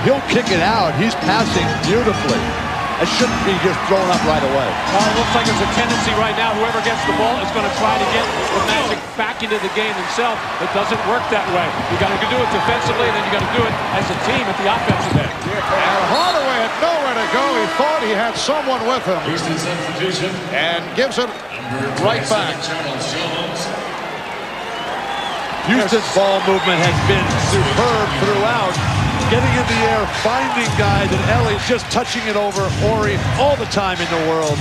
He'll kick it out. He's passing beautifully. It shouldn't be just thrown up right away. It looks like there's a tendency right now. Whoever gets the ball is going to try to get the Magic back into the game themselves. It doesn't work that way. You got to do it defensively, and then you got to do it as a team at the offensive end. And Hardaway had nowhere to go. He thought he had someone with him, and gives it right back. Houston's ball movement has been superb throughout. Getting in the air, finding guys, and Ellie just touching it over Horry all the time in the world.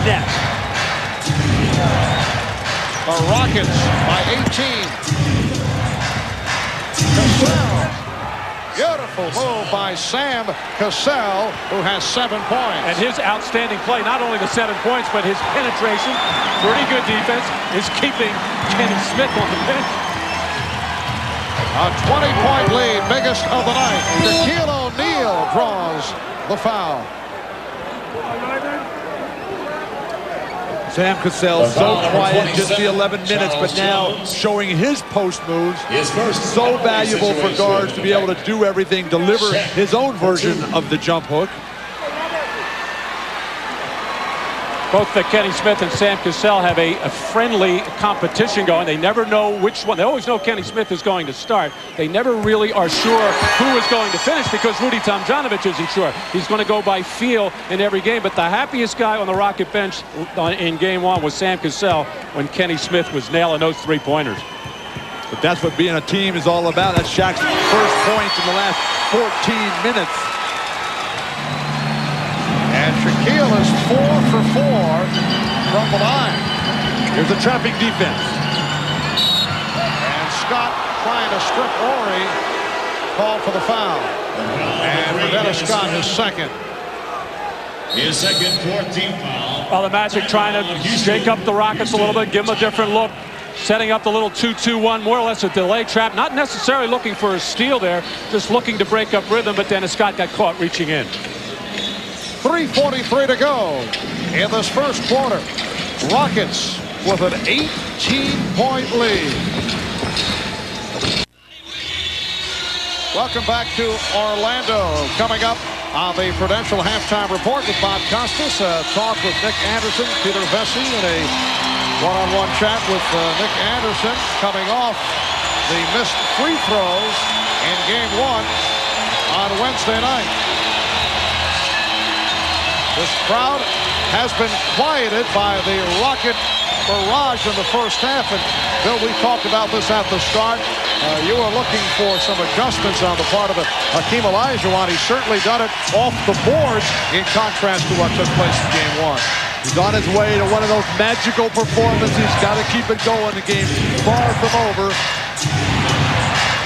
Net. The Rockets by 18. Cassell. Beautiful move by Sam Cassell, who has 7 points. And his outstanding play, not only the 7 points, but his penetration, pretty good defense, is keeping Kenny Smith on the bench. A 20-point lead, biggest of the night. Shaquille O'Neal draws the foul. Sam Cassell, so quiet, just the 11 minutes, but now showing his post moves. So valuable for guards to be able to do everything, deliver his own version of the jump hook. Both Kenny Smith and Sam Cassell have a friendly competition going. They never know which one. They always know Kenny Smith is going to start. They never really are sure who is going to finish because Rudy Tomjanovich isn't sure. He's going to go by feel in every game. But the happiest guy on the Rocket bench in game 1 was Sam Cassell when Kenny Smith was nailing those 3-pointers. But that's what being a team is all about. That's Shaq's first points in the last 14 minutes. And Shaquille is 4 for 4 from the line. Here's a trapping defense. And Scott trying to strip Horry. called for the foul. And Dennis Scott, his second. His second 14th foul. Well, the Magic trying to shake up the Rockets a little bit, give them a different look, setting up the little 2-2-1, more or less a delay trap. Not necessarily looking for a steal there, just looking to break up rhythm, but Dennis Scott got caught reaching in. 3:43 to go in this first quarter. Rockets with an 18-point lead. Welcome back to Orlando. Coming up on the Prudential Halftime Report with Bob Costas. Talk with Nick Anderson, Peter Vesey, and a one-on-one chat with Nick Anderson coming off the missed free throws in Game 1 on Wednesday night. This crowd has been quieted by the Rocket barrage in the first half. And Bill, we talked about this at the start. You were looking for some adjustments on the part of Hakeem Olajuwon. He's certainly done it off the boards in contrast to what took place in Game 1. He's on his way to one of those magical performances. He's got to keep it going. The game's far from over.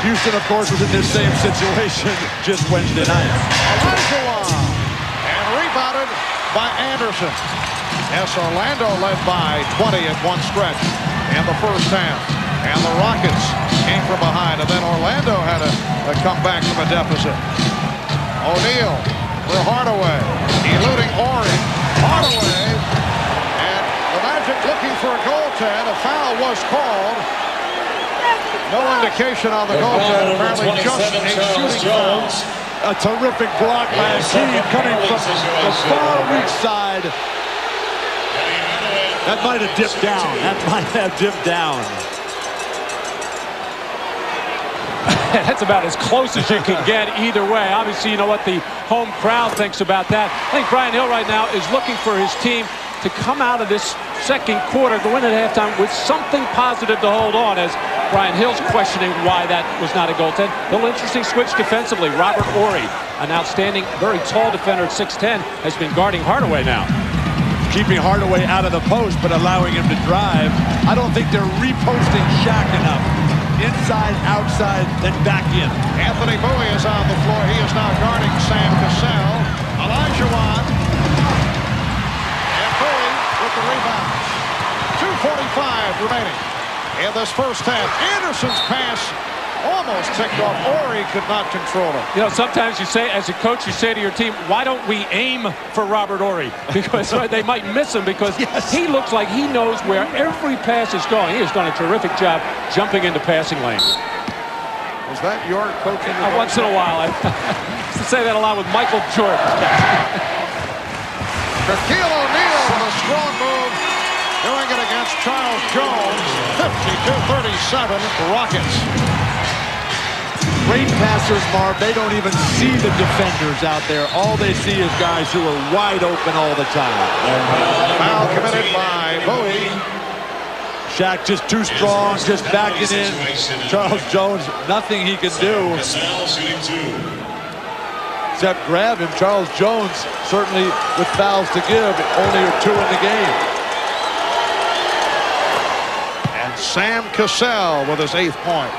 Houston, of course, was in this same situation just Wednesday night. Olajuwon, and rebounded by Anderson. Yes, Orlando led by 20 at one stretch in the first half. And the Rockets came from behind, and then Orlando had to come back from a deficit. O'Neal for Hardaway, eluding Ori. Hardaway, and the Magic looking for a goaltend. A foul was called. No indication on the goaltend. Apparently just a shooting foul. A terrific block by Hakeem coming from the far weak side. That might have dipped down. That might have dipped down. That's about as close as you can get either way. Obviously, you know what the home crowd thinks about that. I think Brian Hill right now is looking for his team to come out of this second quarter, go in at halftime with something positive to hold on, as Brian Hill's questioning why that was not a goaltend. A little interesting switch defensively. Robert Horry, an outstanding, very tall defender at 6'10", has been guarding Hardaway now. Keeping Hardaway out of the post, but allowing him to drive. I don't think they're reposting Shaq enough. Inside, outside, then back in. Anthony Bowie is on the floor. He is now guarding Sam Cassell. Olajuwon. And Bowie with the rebound. 2:45 remaining in this first half. Anderson's pass almost ticked off. Ori could not control it. You know, sometimes you say, as a coach, you say to your team, why don't we aim for Robert Horry? Because they might miss him, because he looks like he knows where every pass is going. He has done a terrific job jumping into passing lanes. Was that your coaching? Once in a while. I used to say that a lot with Michael Jordan. Shaquille O'Neal with a strong move, doing it against Charles Jones. 52-37 Rockets. Great passers, Marv. They don't even see the defenders out there. All they see is guys who are wide open all the time. Foul committed by Bowie. Shaq just too strong, just backing in. Charles Jones, nothing he can do except grab him. Charles Jones, certainly with fouls to give, only 2 in the game. And Sam Cassell with his 8th point.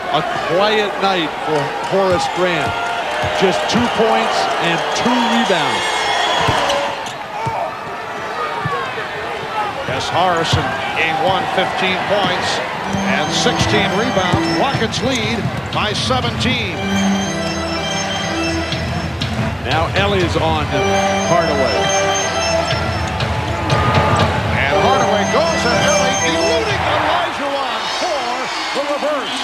A quiet night for Horace Grant. Just 2 points and 2 rebounds. Yes, Harrison, Game 1, 15 points and 16 rebounds. Rockets lead by 17. Now Ellie's on Hardaway. And Hardaway goes at Ellie, eluding Olajuwon for the reverse.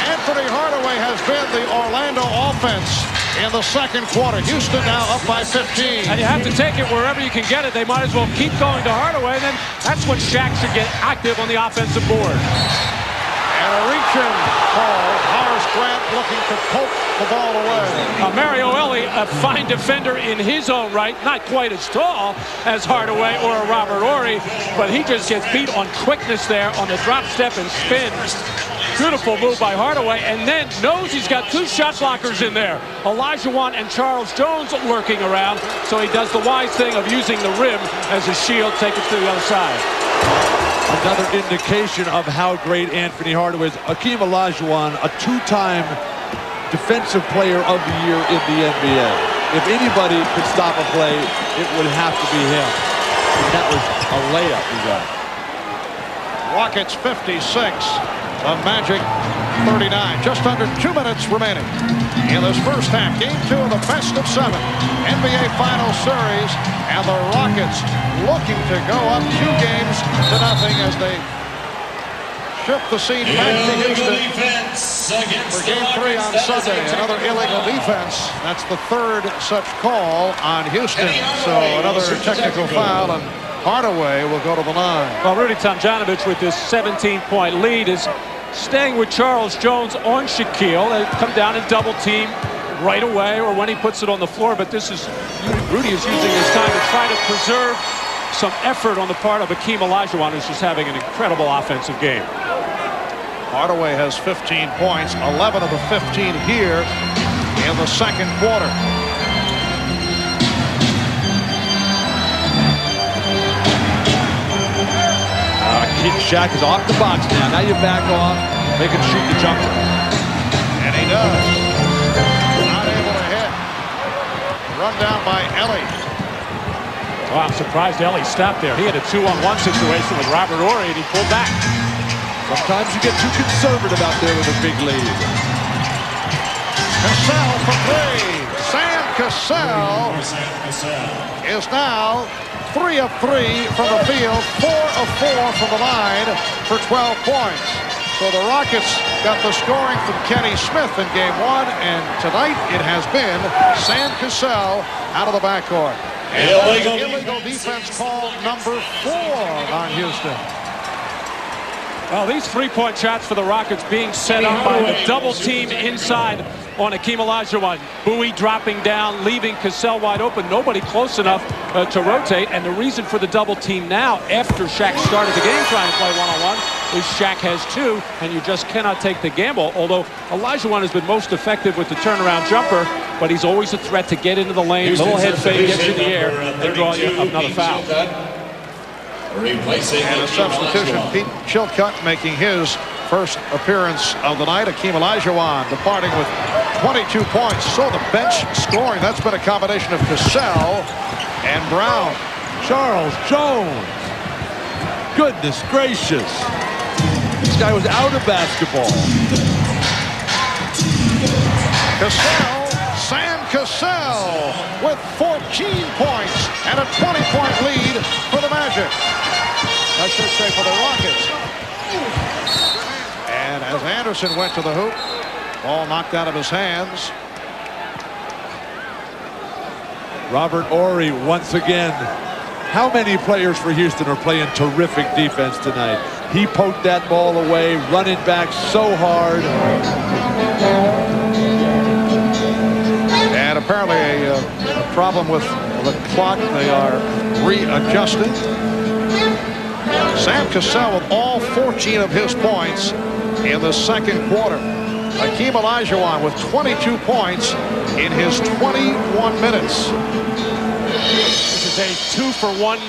Anthony Hardaway has been the Orlando offense in the second quarter. Houston now up by 15. And you have to take it wherever you can get it. They might as well keep going to Hardaway, and then that's when Shaq should get active on the offensive board. And a reach-in call. Horace Grant looking to poke the ball away. Mario Ellie, a fine defender in his own right, not quite as tall as Hardaway or Robert Horry, but he just gets beat on quickness there on the drop step and spin. Beautiful move by Hardaway, and then knows he's got 2 shot blockers in there. Olajuwon and Charles Jones lurking around, so he does the wise thing of using the rim as a shield, take it to the other side. Another indication of how great Anthony Hardaway is. Hakeem Olajuwon, a two-time Defensive Player of the Year in the NBA. If anybody could stop a play, it would have to be him. And that was a layup he got. Rockets 56, the Magic 39. Just under 2 minutes remaining in this first half. Game 2 of the best of 7 NBA Finals Series, and the Rockets looking to go up 2 games to nothing as they shift the scene back to Houston for Game 3 on Sunday. Another illegal defense. That's the 3rd such call on Houston. So another technical foul, and Hardaway will go to the line. Well, Rudy Tomjanovich with this 17-point lead is staying with Charles Jones on Shaquille. They come down and double team right away or when he puts it on the floor. But this is Rudy is using his time to try to preserve some effort on the part of Hakeem Olajuwon, who's just having an incredible offensive game. Hardaway has 15 points, 11 of the 15 here in the second quarter. Shaq is off the box now. Now you back off, make him shoot the jumper. And he does. Not able to hit. Run down by Ellie. Well, I'm surprised Ellie stopped there. He had a 2-on-1 situation with Robert Horry, and he pulled back. Sometimes you get too conservative out there with a big lead. Cassell for 3. Sam Cassell is now 3 of 3 from the field, 4 of 4 from the line for 12 points. So the Rockets got the scoring from Kenny Smith in Game 1, and tonight it has been Sam Cassell out of the backcourt. And illegal defense call number 4 on Houston. Well, these 3-point shots for the Rockets being set up by the double team inside on Hakeem Olajuwon. Bowie dropping down, leaving Cassell wide open. Nobody close enough to rotate. And the reason for the double team now, after Shaq started the game trying to play one-on-one, is Shaq has 2, and you just cannot take the gamble. Although Olajuwon has been most effective with the turnaround jumper, but he's always a threat to get into the lane. Little head fake, gets in the air, and draw you another foul. And a substitution, Pete Chilcutt making his first appearance of the night. Hakeem Olajuwon departing with 22 points. So the bench scoring, that's been a combination of Cassell and Brown. Charles Jones. Goodness gracious. This guy was out of basketball. Cassell, Sam Cassell with 14 points and a 20-point lead for the Magic. I should say for the Rockets. And as Anderson went to the hoop, ball knocked out of his hands. Robert Horry once again. How many players for Houston are playing terrific defense tonight? He poked that ball away, running back so hard. And apparently a problem with the clock. They are readjusting. Sam Cassell with all 14 of his points in the second quarter. Hakeem Olajuwon with 22 points in his 21 minutes. This is a 2-for-1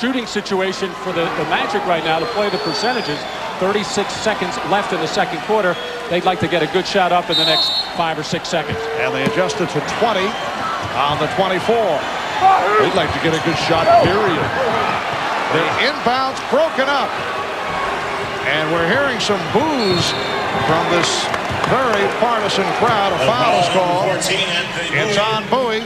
shooting situation for the Magic right now to play the percentages. 36 seconds left in the second quarter. They'd like to get a good shot up in the next 5 or 6 seconds. And they adjusted to 20 on the 24. They'd like to get a good shot, period. The inbounds broken up. And we're hearing some boos from this very partisan crowd. A foul is called. It's on Bowie.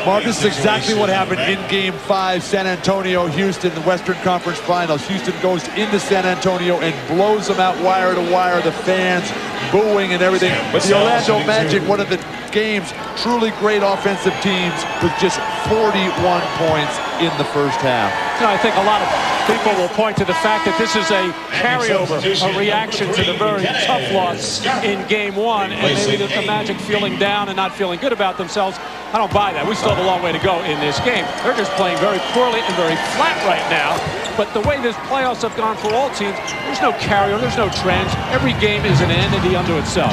Mark, this is exactly what happened in Game 5, San Antonio, Houston, the Western Conference Finals. Houston goes into San Antonio and blows them out wire to wire. The fans booing and everything. But the Orlando Magic, one of the game's truly great offensive teams, with just 41 points in the first half. You know, I think a lot of people will point to the fact that this is a carryover, a reaction to the very tough loss in Game 1, and maybe that the Magic feeling down and not feeling good about themselves. I don't buy that. We still have a long way to go in this game. They're just playing very poorly and very flat right now. But the way this playoffs have gone for all teams, there's no carryover, there's no trends. Every game is an entity unto itself.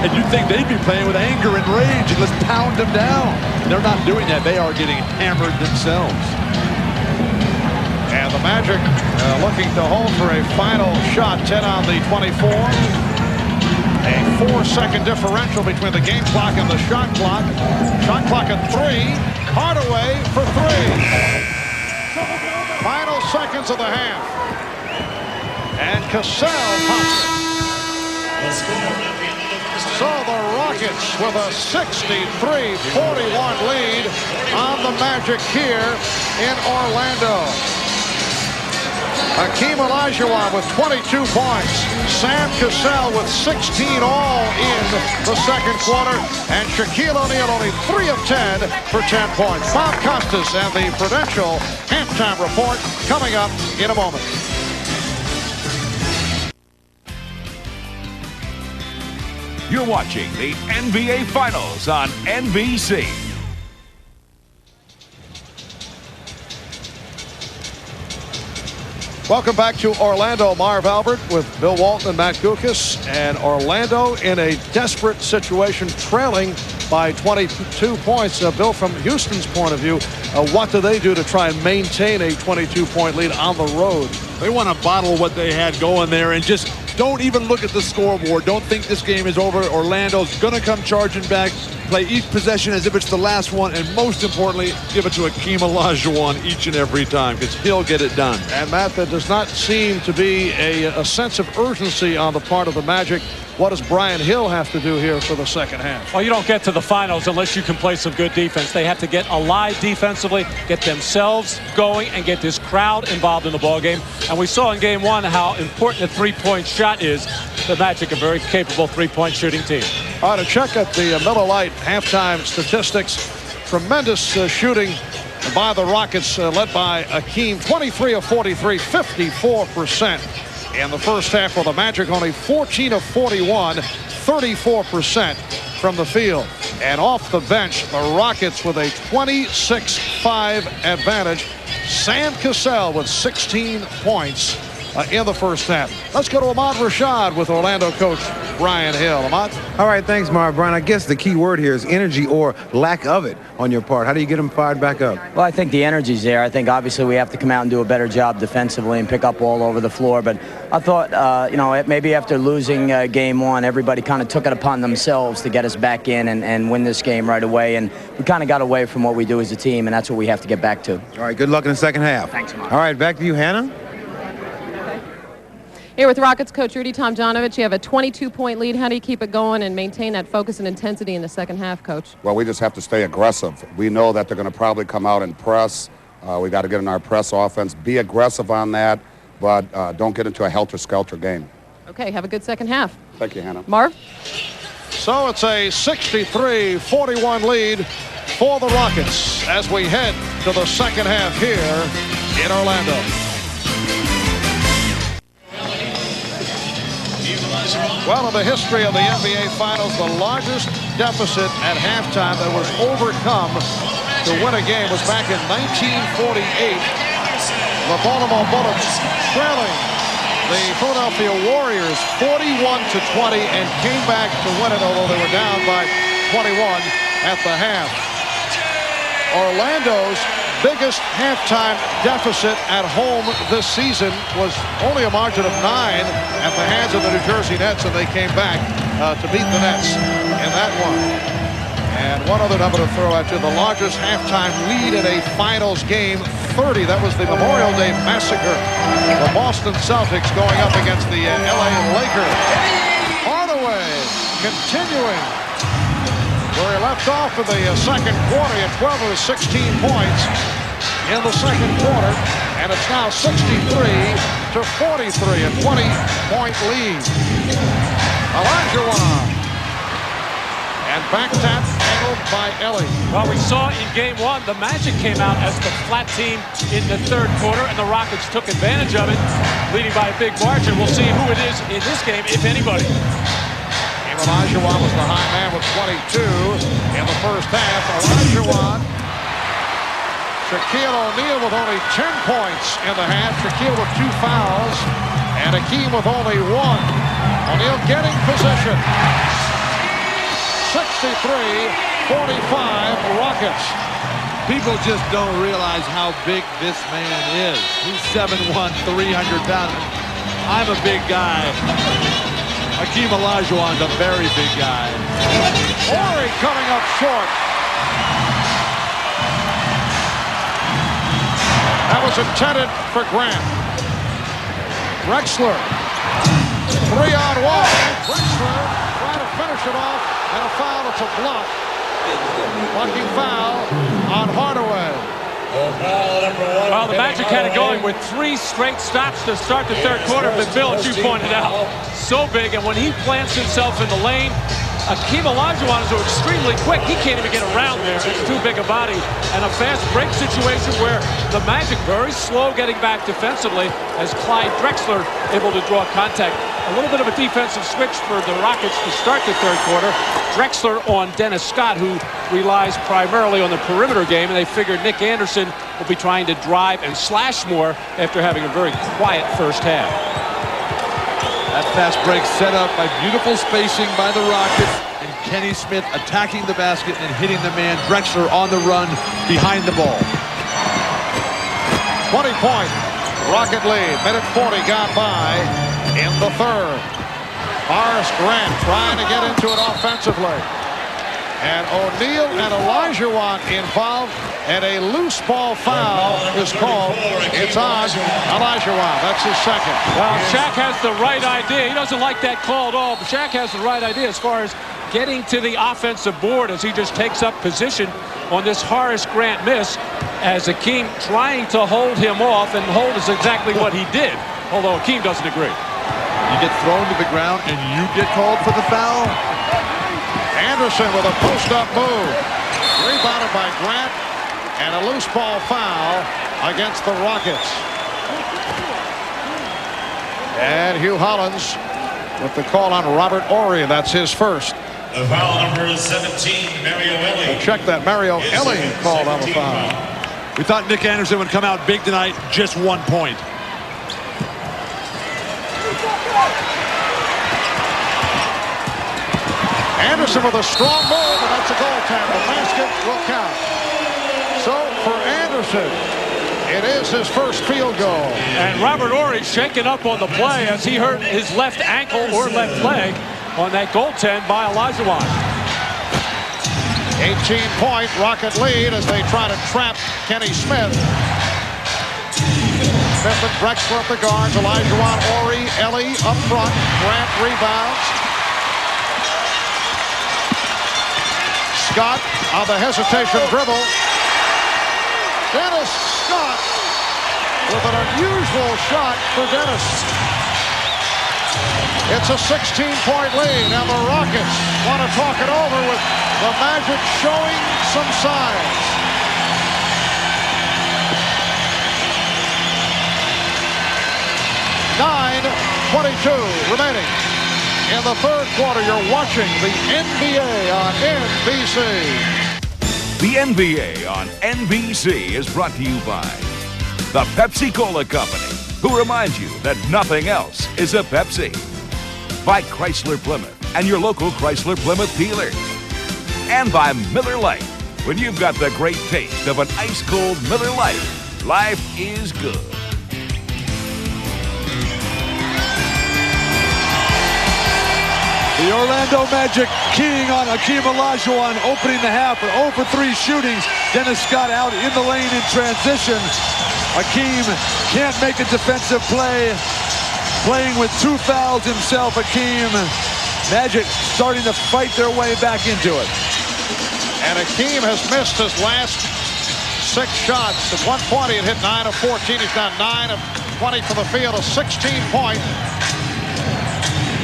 And you'd think they'd be playing with anger and rage and let's pound them down. They're not doing that. They are getting hammered themselves. And the Magic looking to hold for a final shot. 10 on the 24. A 4-second differential between the game clock and the shot clock. Shot clock at 3. Hardaway for 3. Final seconds of the half. And Cassell pops it. So the Rockets with a 63-41 lead on the Magic here in Orlando. Hakeem Olajuwon with 22 points. Sam Cassell with 16 all in the second quarter. And Shaquille O'Neal only 3 of 10 for 10 points. Bob Costas and the Prudential halftime report coming up in a moment. You're watching the NBA Finals on NBC. Welcome back to Orlando. Marv Albert with Bill Walton and Matt Gukas. And Orlando in a desperate situation, trailing by 22 points. Bill, from Houston's point of view, what do they do to try and maintain a 22-point lead on the road? They want to bottle what they had going there and just don't even look at the scoreboard. Don't think this game is over. Orlando's going to come charging back, play each possession as if it's the last one, and most importantly, give it to Hakeem Olajuwon each and every time, because he'll get it done. And Matt, there does not seem to be a sense of urgency on the part of the Magic. What does Brian Hill have to do here for the second half? Well, you don't get to the finals unless you can play some good defense. They have to get alive defensively, get themselves going, and get this crowd involved in the ballgame. And we saw in game one how important the three-point shot is. The Magic, a very capable three-point shooting team. All right, a check at the Miller Lite halftime statistics. Tremendous shooting by the Rockets, led by Hakeem. 23 of 43, 54%. In the first half, for the Magic, only 14 of 41, 34% from the field. And off the bench, the Rockets with a 26-5 advantage. Sam Cassell with 16 points in the first half. Let's go to Ahmad Rashad with Orlando coach Brian Hill. Ahmad? All right, thanks, Marv. Brian, I guess the key word here is energy or lack of it on your part. How do you get them fired back up? Well, I think the energy's there. I think obviously we have to come out and do a better job defensively and pick up all over the floor. But I thought, maybe after losing game one, everybody kind of took it upon themselves to get us back in and win this game right away. And we kind of got away from what we do as a team, and that's what we have to get back to. All right, good luck in the second half. Thanks, Marv. All right, back to you, Hannah. Here with Rockets coach Rudy Tomjanovich, you have a 22-point lead. How do you keep it going and maintain that focus and intensity in the second half, Coach? Well, we just have to stay aggressive. We know that they're going to probably come out and press. We got to get in our press offense. Be aggressive on that, but don't get into a helter-skelter game. Okay, have a good second half. Thank you, Hannah. Marv? So it's a 63-41 lead for the Rockets as we head to the second half here in Orlando. Well, in the history of the NBA Finals, the largest deficit at halftime that was overcome to win a game was back in 1948. The Baltimore Bullets trailing the Philadelphia Warriors 41-20 and came back to win it, although they were down by 21 at the half. Orlando's biggest halftime deficit at home this season was only a margin of 9 at the hands of the New Jersey Nets, and they came back to beat the Nets in that one. And one other number to throw at you, the largest halftime lead in a finals game, 30. That was the Memorial Day Massacre. The Boston Celtics going up against the LA Lakers. Hardaway continuing where he left off in the second quarter at 12 of his 16 points in the second quarter, and it's now 63-43, a 20-point lead. Olajuwon, and back tap handled by Ellie. Well, we saw in game one, the Magic came out as the flat team in the third quarter, and the Rockets took advantage of it, leading by a big margin. We'll see who it is in this game, if anybody. Olajuwon was the high man with 22 in the first half. Olajuwon, Shaquille O'Neal with only 10 points in the half. Shaquille with 2 fouls, and Hakeem with only 1. O'Neal getting position. 63-45 Rockets. People just don't realize how big this man is. He's 7'1", 300 pounds. I'm a big guy. Hakeem Olajuwon's a very big guy. Horry coming up short. That was intended for Grant. Drexler. 3-on-1. Drexler trying to finish it off. And a foul. It's a block. Blocking foul on Hardaway. Well, the Magic had it going with 3 straight stops to start the third quarter. But Bill, as you pointed out, so big. And when he plants himself in the lane, Hakeem Olajuwon is extremely quick. He can't even get around there. It's too big a body. And a fast break situation where the Magic very slow getting back defensively as Clyde Drexler able to draw contact. A little bit of a defensive switch for the Rockets to start the third quarter. Drexler on Dennis Scott, who relies primarily on the perimeter game, and they figured Nick Anderson will be trying to drive and slash more after having a very quiet first half. That fast break set up by beautiful spacing by the Rockets, and Kenny Smith attacking the basket and hitting the man Drexler on the run behind the ball. 20-point Rocket lead. Minute 40 gone by in the third. Horace Grant trying to get into it offensively. And O'Neal and Olajuwon involved, and a loose ball foul is called. It's on Olajuwon. That's his second. Well, Shaq has the right idea. He doesn't like that call at all, but Shaq has the right idea as far as getting to the offensive board as he just takes up position on this Horace Grant miss, as Hakeem trying to hold him off, and hold is exactly what he did, although Hakeem doesn't agree. You get thrown to the ground and you get called for the foul? Anderson with a post-up move. Rebounded by Grant, and a loose ball foul against the Rockets. And Hugh Hollins with the call on Robert Horry. That's his first. The foul number is 17, Mario Elie. We'll check that. Mario Elie called on the foul. We thought Nick Anderson would come out big tonight, just 1 point. Anderson with a strong move, and that's a goaltender. The basket will count. So for Anderson, it is his first field goal. And Robert Horry shaken up on the play as he hurt his left ankle or left leg on that goaltend by Olajuwon. 18-point Rocket lead as they try to trap Kenny Smith. Smith and Drexler at the guards. Olajuwon, Horry, Elie up front. Grant rebounds. Scott on the hesitation dribble. Dennis Scott with an unusual shot for Dennis. It's a 16-point lead. Now the Rockets want to talk it over with the Magic showing some signs. .22 remaining. In the third quarter, you're watching the NBA on NBC. The NBA on NBC is brought to you by the Pepsi-Cola Company, who reminds you that nothing else is a Pepsi. By Chrysler Plymouth and your local Chrysler Plymouth dealers. And by Miller Lite. When you've got the great taste of an ice-cold Miller Lite, life is good. The Orlando Magic keying on Hakeem Olajuwon, opening the half with 0 for 3 shootings. Dennis Scott out in the lane in transition. Hakeem can't make a defensive play. Playing with 2 fouls himself, Hakeem. Magic starting to fight their way back into it. And Hakeem has missed his last 6 shots. At one point, he had hit 9 of 14. He's now 9 of 20 from the field, a 16-point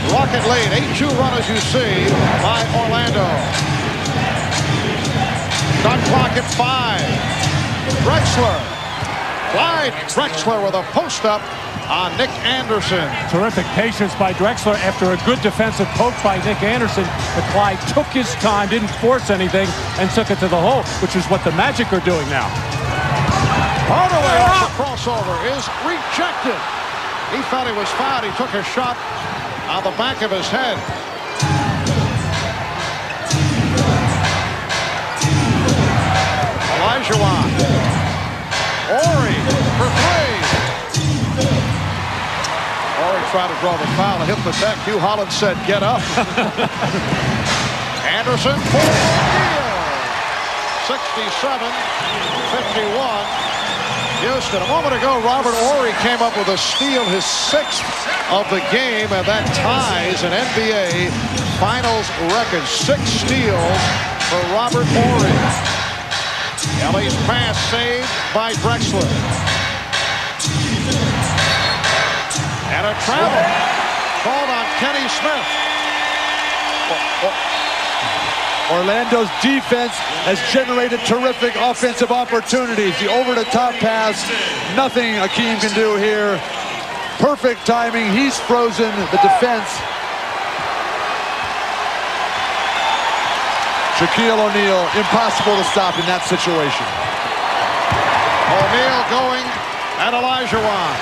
Rocket lead. 8-2 run, as you see, by Orlando. Shot clock at 5. Drexler. Clyde Drexler with a post-up on Nick Anderson. Terrific patience by Drexler after a good defensive poke by Nick Anderson. But Clyde took his time, didn't force anything, and took it to the hole, which is what the Magic are doing now. Hardaway off the crossover is rejected. He thought he was fouled. He took a shot on the back of his head. Olajuwon. Ori for three. Ori tried to draw the foul and hit the deck. Hugh Holland said, get up. Anderson for O'Neal. 67-51. Houston. A moment ago, Robert Ori came up with a steal, his 6th of the game, and that ties an NBA Finals record. 6 steals for Robert Ori. Ellie's pass saved by Drexler. And a travel called on Kenny Smith. Orlando's defense has generated terrific offensive opportunities. The over-the-top pass, nothing Akeem can do here. Perfect timing. He's frozen the defense. Shaquille O'Neal, impossible to stop in that situation. O'Neal going at Olajuwon.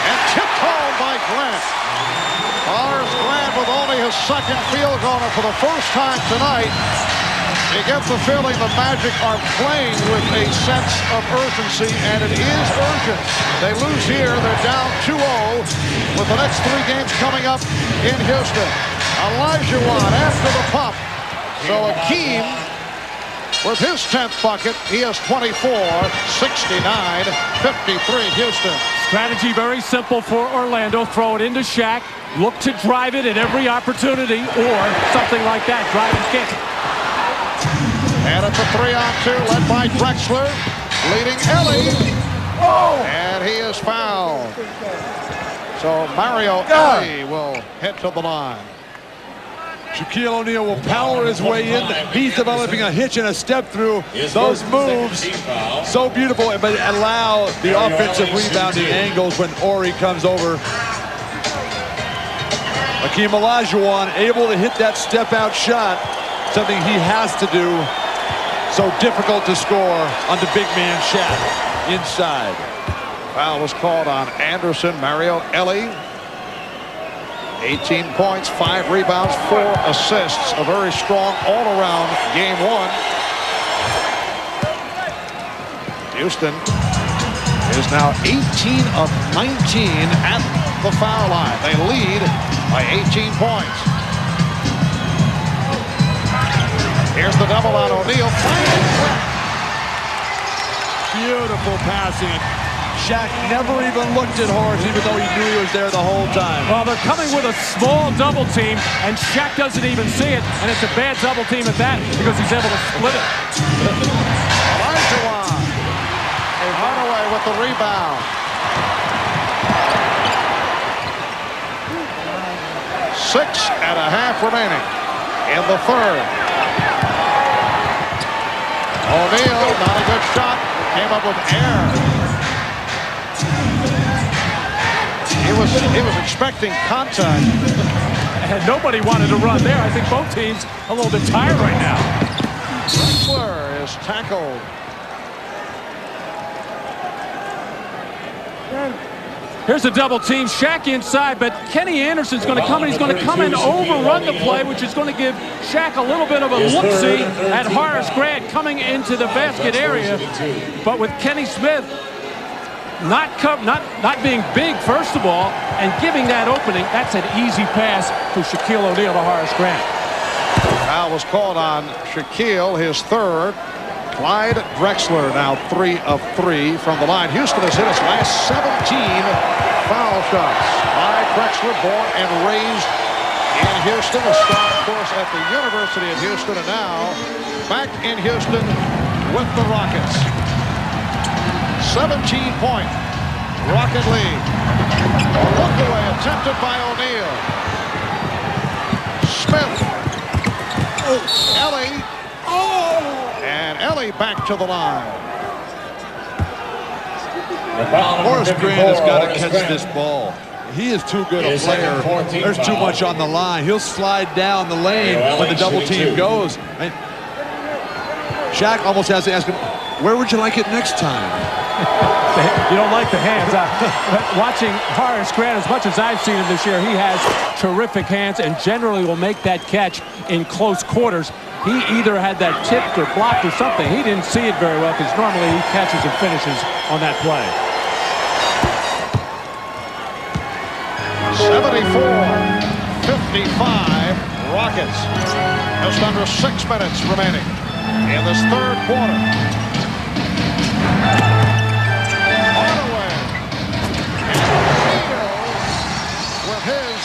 And tipped home by Grant. Horace Grant with only his 2nd field goal for the first time tonight. You get the feeling the Magic are playing with a sense of urgency, and it is urgent. They lose here, they're down 2-0 with the next 3 games coming up in Houston. Olajuwon after the pump. So Akeem, with his 10th bucket, he has 24, 69-53 Houston. Strategy very simple for Orlando. Throw it into Shaq. Look to drive it at every opportunity, or something like that. Drive and kick. And it's a 3-on-2 led by Drexler, leading Ellie. Oh! And he is fouled. So Mario Ellie will head to the line. Shaquille O'Neal will power his way in. He's developing a hitch and a step through. Those moves, so beautiful, but allow the offensive rebounding angles when Ori comes over. Hakeem Olajuwon able to hit that step-out shot, something he has to do. So difficult to score on the big man Shaq inside. Foul was called on Anderson. Mario Ellie, 18 points, 5 rebounds, 4 assists. A very strong all-around game 1. Houston is now 18 of 19 at the foul line. They lead by 18 points. Here's the double on O'Neal. Beautiful passing. Shaq never even looked at Horace, even though he knew he was there the whole time. Well, they're coming with a small double team, and Shaq doesn't even see it, and it's a bad double team at that because he's able to split it. Olajuwon, a runaway with the rebound. 6.5 remaining in the 3rd. O'Neal, not a good shot, came up with air. He was expecting contact. And nobody wanted to run there. I think both teams a little bit tired right now. Drexler is tackled. Here's a double team. Shaq inside, but Kenny Anderson's going to come and he's going to come and overrun the play, which is going to give Shaq a little bit of a look-see at Horace Grant coming into the basket area. But with Kenny Smith not being big, first of all, and giving that opening, that's an easy pass to Shaquille O'Neal to Horace Grant. Foul was called on Shaquille, his 3rd. Clyde Drexler now 3 of 3 from the line. Houston has hit its last 17 foul shots. Clyde Drexler, born and raised in Houston, a star, of course, at the University of Houston, and now back in Houston with the Rockets. 17-point Rocket lead. A look away attempted by O'Neal. Smith. Ellie. And Ellie back to the line. Horace Grant has got to catch this ball. He is too good a player. There's too much on the line. He'll slide down the lane when the double team goes. And Shaq almost has to ask him, where would you like it next time? You don't like the hands. Watching Horace Grant, as much as I've seen him this year, he has terrific hands and generally will make that catch in close quarters. he either had that tipped or blocked or something. He didn't see it very well because normally he catches and finishes on that play. 74-55 Rockets. Just under 6 minutes remaining in this third quarter. Hardaway. And O'Neal with his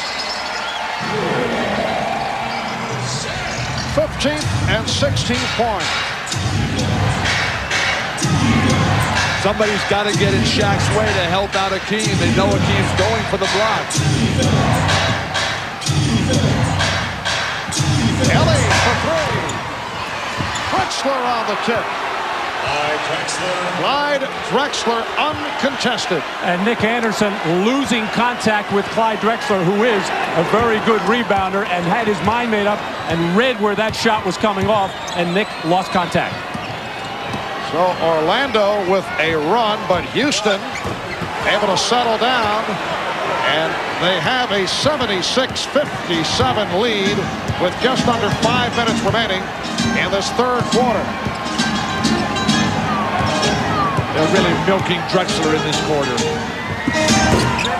15th and 16th point. Somebody's got to get in Shaq's way to help out Hakeem. They know Hakeem's going for the block. Ellie for three. Drexler on the tip. Clyde Drexler uncontested. And Nick Anderson losing contact with Clyde Drexler, who is a very good rebounder and had his mind made up and read where that shot was coming off, and Nick lost contact. So Orlando with a run, but Houston able to settle down, and they have a 76-57 lead with just under 5 minutes remaining in this third quarter. They're really milking Drexler in this quarter.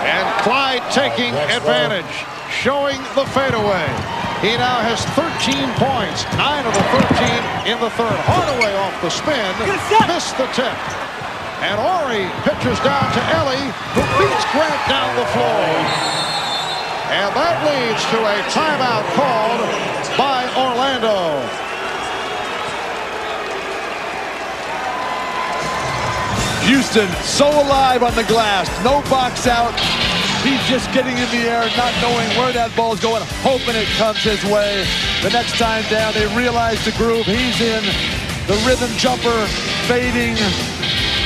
And Clyde taking advantage, showing the fadeaway. He now has 13 points, 9 of the 13 in the third. Hardaway off the spin, missed the tip. And Horry pitches down to Ellie, who beats Grant down the floor. And that leads to a timeout called by Orlando. Houston so alive on the glass, no box out. He's just getting in the air, not knowing where that ball's going, hoping it comes his way. The next time down, they realize the groove. He's in the rhythm jumper, fading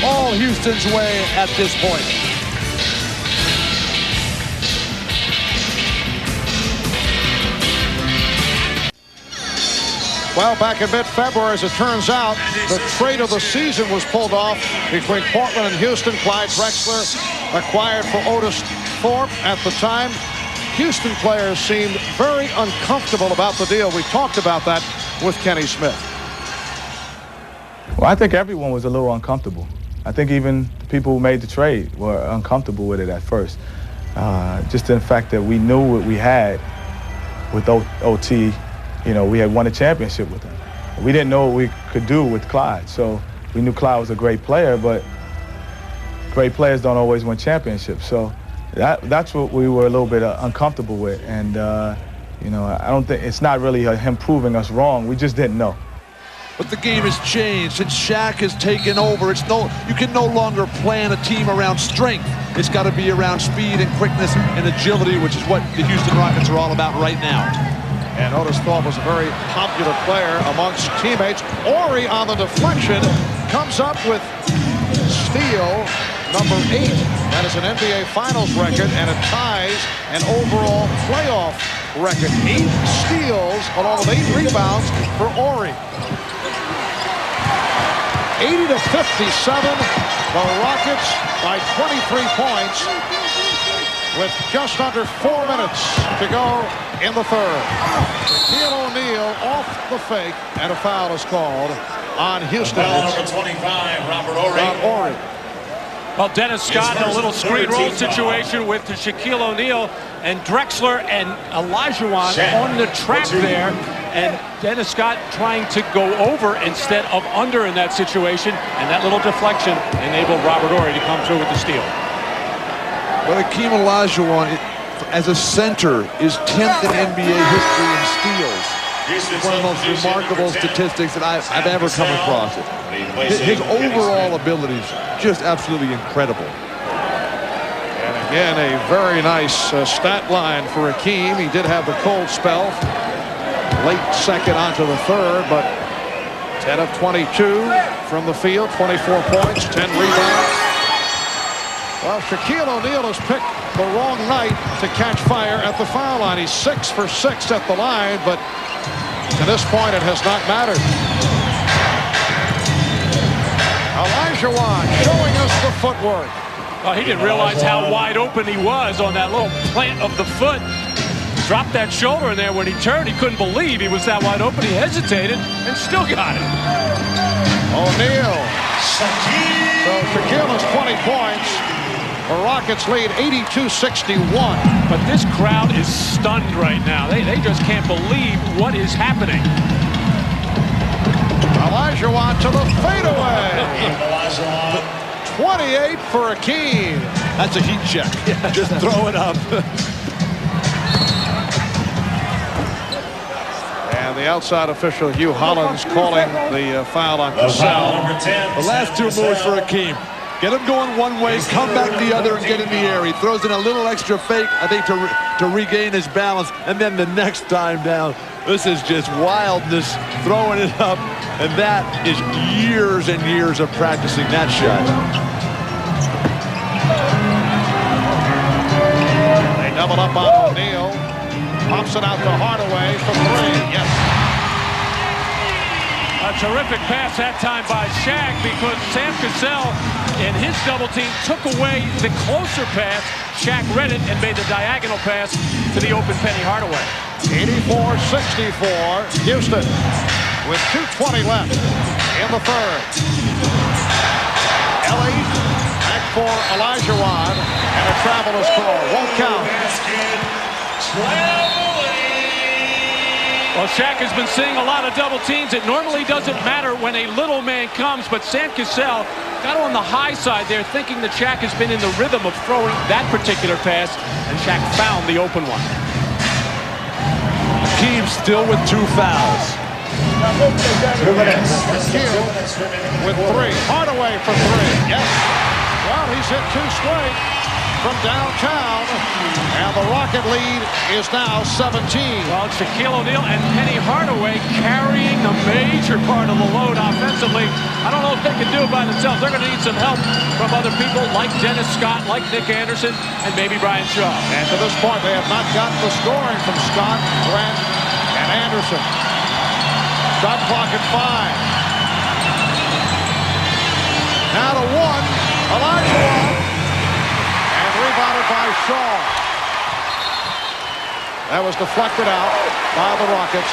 all Houston's way at this point. Well, back in mid-February, as it turns out, the trade of the season was pulled off between Portland and Houston. Clyde Drexler acquired for Otis Thorpe at the time. Houston players seemed very uncomfortable about the deal. We talked about that with Kenny Smith. Well, I think everyone was a little uncomfortable. I think even the people who made the trade were uncomfortable with it at first. Just in the fact that we knew what we had with OT. You know, we had won a championship with him. We didn't know what we could do with Clyde. So we knew Clyde was a great player, but great players don't always win championships. So that's what we were a little bit uncomfortable with. And, you know, I don't think it's not really him proving us wrong. We just didn't know. But the game has changed since Shaq has taken over. You can no longer plan a team around strength. It's got to be around speed and quickness and agility, which is what the Houston Rockets are all about right now. And Otis Thorpe was a very popular player amongst teammates. Horry on the deflection comes up with steal number 8. That is an NBA Finals record, and it ties an overall playoff record. 8 steals along with 8 rebounds for Horry. 80-57, the Rockets by 23 points with just under 4 minutes to go in the third. Shaquille O'Neal off the fake, and a foul is called on Houston. Number 25, Robert Horry. Well, Dennis Scott in a little screen roll situation with Shaquille O'Neal and Drexler and Olajuwon on the trap there. And Dennis Scott trying to go over instead of under in that situation. And that little deflection enabled Robert Horry to come through with the steal. Well, Hakeem Olajuwon, as a center, is 10th in NBA history in steals. It's one of the most remarkable statistics that I've ever come across. His overall abilities, just absolutely incredible. And again, a very nice stat line for Hakeem. He did have the cold spell. Late second onto the third, but 10 of 22 from the field, 24 points, 10 rebounds. Well, Shaquille O'Neal has picked the wrong night to catch fire at the foul line. He's 6 for 6 at the line, but to this point it has not mattered. Olajuwon showing us the footwork. Well, he didn't realize how wide open he was on that little plant of the foot. dropped that shoulder in there when he turned. He couldn't believe he was that wide open. He hesitated and still got it. O'Neal. So Shaquille has 20 points. The Rockets lead 82-61. But this crowd is stunned right now. They just can't believe what is happening. Olajuwon to the fadeaway. 28 for Akeem. That's a heat check. Yeah, just throw it up. And the outside official, Hugh Hollins, calling the foul on Cassell. The last two moves for Akeem. Get him going one way, come back the other, and get in the air. He throws in a little extra fake, I think, to regain his balance. And then the next time down, this is just wildness, throwing it up. And that is years and years of practicing that shot. They double up on O'Neal. Pops it out to Hardaway for three. Yes. A terrific pass that time by Shaq, because Sam Cassell in his double team took away the closer pass. Shaq read it and made the diagonal pass to the open Penny Hardaway. 84-64. Houston with 2:20 left in the third. Ellie back for Olajuwon, and a travel is called. Won't count. Well, Shaq has been seeing a lot of double teams. It normally doesn't matter when a little man comes, but Sam Cassell got on the high side there, thinking that Shaq has been in the rhythm of throwing that particular pass, and Shaq found the open one. Akeem still with 2 fouls. 2 minutes. With 3. Hardaway for 3. Yes. Well, he's hit 2 straight from downtown, and the Rocket lead is now 17. Well, Shaquille O'Neal and Penny Hardaway carrying the major part of the load offensively. I don't know if they can do it by themselves. They're going to need some help from other people like Dennis Scott, like Nick Anderson, and maybe Brian Shaw. And to this point, they have not gotten the scoring from Scott, Grant, and Anderson. Shot clock at 5. Now to 1. Olajuwon. Rebounded by Shaw. That was deflected out by the Rockets.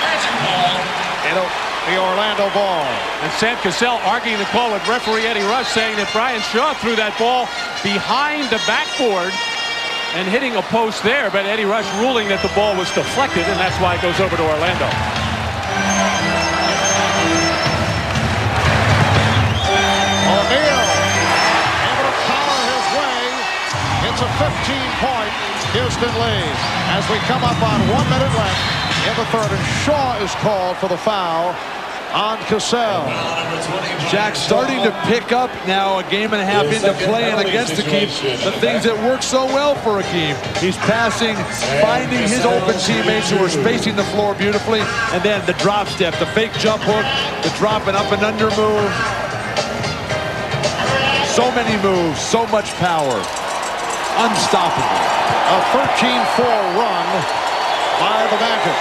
It'll be Orlando ball. And Sam Cassell arguing the call with referee Eddie Rush, saying that Brian Shaw threw that ball behind the backboard and hitting a post there, but Eddie Rush ruling that the ball was deflected, and that's why it goes over to Orlando. O'Neal able to power his way. It's a 15-point Houston lead as we come up on 1 minute left in the third, and Shaw is called for the foul on Cassell. Shaq starting to pick up now, a game and a half into playing against Akeem, the things that work so well for Akeem. He's passing, finding his open teammates who are spacing the floor beautifully, and then the drop step, the fake jump hook, the drop and up and under move. So many moves, so much power. Unstoppable. A 13-4 run by the Magic.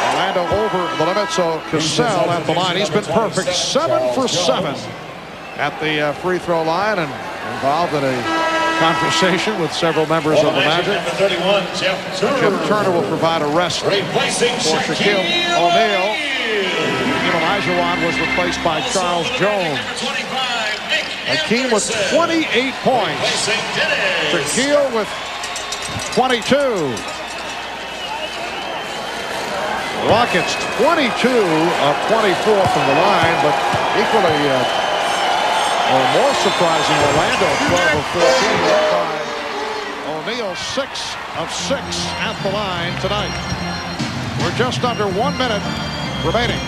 Orlando over the limit, so Cassell at the line. He's been perfect, 7 for 7 at the free throw line, and involved in a conversation with several members of the Magic. Jim Turner will provide a rest for Shaquille O'Neal. Olajuwon was replaced by Charles Jones. Akeem with 28 points. Shaquille with 22. Rockets 22 of 24 from the line, but equally or more surprising, Orlando 12 of 14 by O'Neal, 6 of 6 at the line tonight. We're just under 1 minute remaining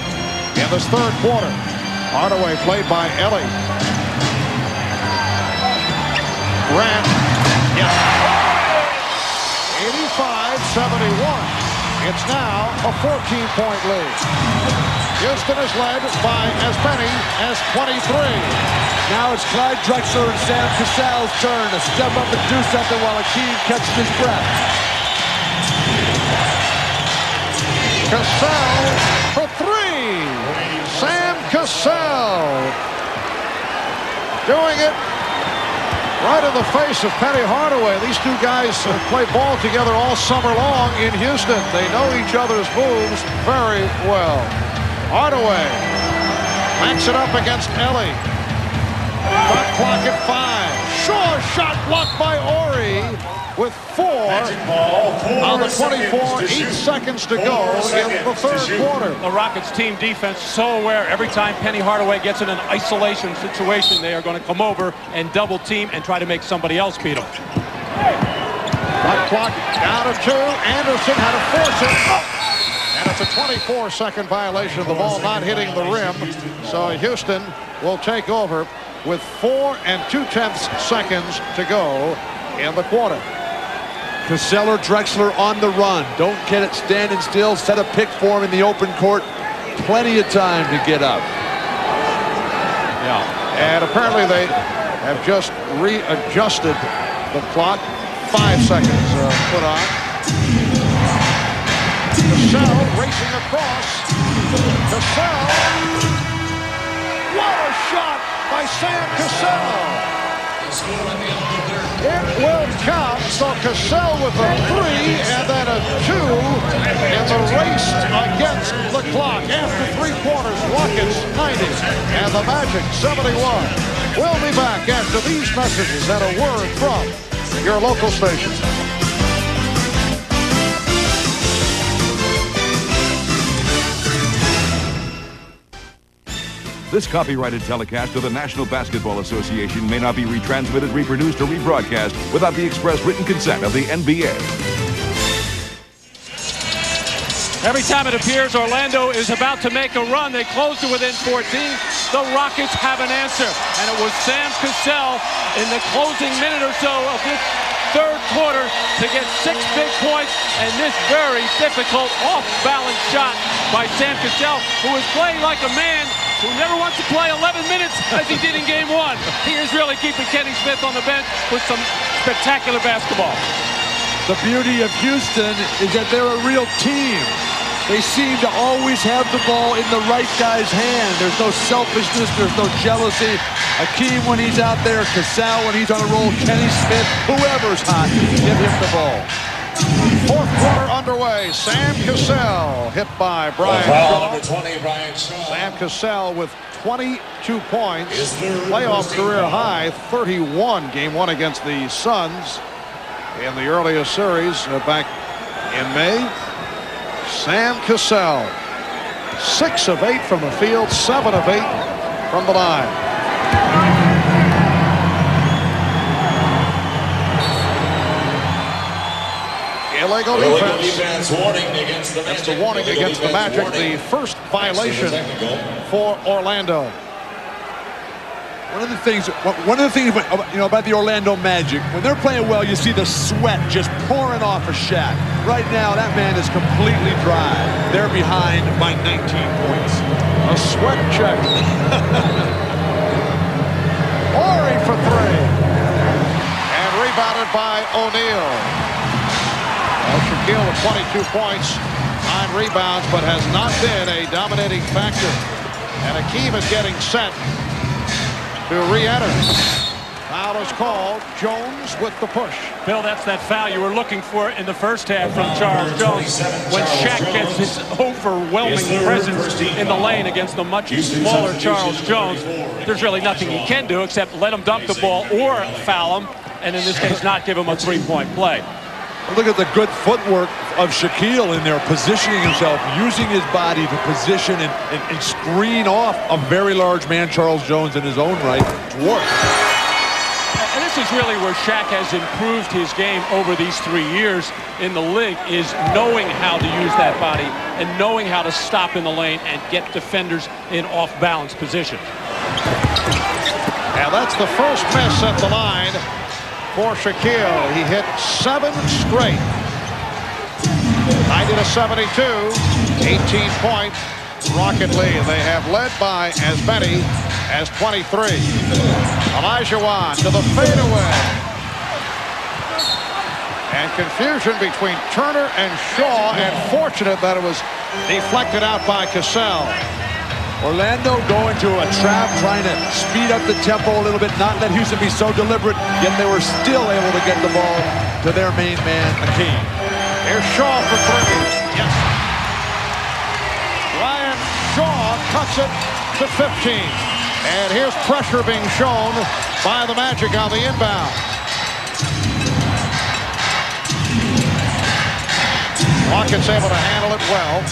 in this third quarter. Hardaway played by Ellie. Grant, yes. 85-71. It's now a 14-point lead. Houston is led by as many as 23. Now it's Clyde Drexler and Sam Cassell's turn to step up and do something while Akeem catches his breath. Cassell for 3. Sam Cassell doing it Right in the face of Penny Hardaway. These two guys play ball together all summer long in Houston. They know each other's moves very well. Hardaway backs it up against Ellie. Shot clock at 5. Sure shot blocked by Ori with 4 on the 24. 8 seconds to go in the third quarter. The Rockets team defense so aware every time Penny Hardaway gets in an isolation situation, they are going to come over and double team and try to make somebody else beat them. Shot clock down to 2. Anderson had to force it. And it's a 24-second violation of the ball not hitting the rim. So Houston will take over with 4 2/10 seconds to go in the quarter. Cassell or Drexler on the run. Don't get it standing still. Set a pick for him in the open court. Plenty of time to get up. Yeah. And apparently they have just readjusted the clock. 5 seconds put on. Cassell racing across. Cassell. What a shot by Sam Cassell. It will count. So Cassell with a 3 and then a 2 in the race against the clock. After 3 quarters, Rockets 90 and the Magic 71. We'll be back after these messages and a word from your local station. This copyrighted telecast of the National Basketball Association may not be retransmitted, reproduced, or rebroadcast without the express written consent of the NBA. Every time it appears Orlando is about to make a run, they close to within 14. The Rockets have an answer, and it was Sam Cassell in the closing minute or so of this third quarter to get 6 big points, and this very difficult off-balance shot by Sam Cassell, who is playing like a man who never wants to play 11 minutes as he did in Game 1. He is really keeping Kenny Smith on the bench with some spectacular basketball. The beauty of Houston is that they're a real team. They seem to always have the ball in the right guy's hand. There's no selfishness, there's no jealousy. Hakeem when he's out there, Cassell when he's on a roll, Kenny Smith, whoever's hot, give him the ball. Fourth quarter underway. Sam Cassell hit by Brian Shaw. Number 20, Brian Shaw. Sam Cassell with 22 points. Playoff career high, 31. Game 1 against the Suns in the earliest series back in May. Sam Cassell, 6 of 8 from the field, 7 of 8 from the line. Illegal defense. Warning against the Magic. That's the warning against the Magic. The first violation for Orlando. One of the things about the Orlando Magic, when they're playing well, you see the sweat just pouring off of Shaq. Right now, that man is completely dry. They're behind by 19 points. A sweat check. Ori for 3. And rebounded by O'Neal. Shaquille with 22 points, 9 rebounds, but has not been a dominating factor. And Hakeem is getting set to re-enter. Foul is called. Jones with the push. Bill, that's that foul you were looking for in the first half from Charles Jones. When Shaq gets his overwhelming presence in the lane against the much smaller Charles Jones, there's really nothing he can do except let him dunk the ball or foul him, and in this case not give him a 3-point play. Look at the good footwork of Shaquille in there, positioning himself, using his body to position and screen off a very large man, Charles Jones, in his own right. Dwarf. And this is really where Shaq has improved his game over these 3 years in the league, is knowing how to use that body and knowing how to stop in the lane and get defenders in off-balance position. And that's the first miss at the line for Shaquille. He hit 7 straight. 90-72, 18-point Rocket lead. They have led by as many as 23. Olajuwon to the fadeaway. And confusion between Turner and Shaw, and fortunate that it was deflected out by Cassell. Orlando going to a trap, trying to speed up the tempo a little bit, not let Houston be so deliberate, yet they were still able to get the ball to their main man, Akeem. Here's Shaw for three. Yes. Ryan Shaw cuts it to 15. And here's pressure being shown by the Magic on the inbound. Rockets able to handle it well.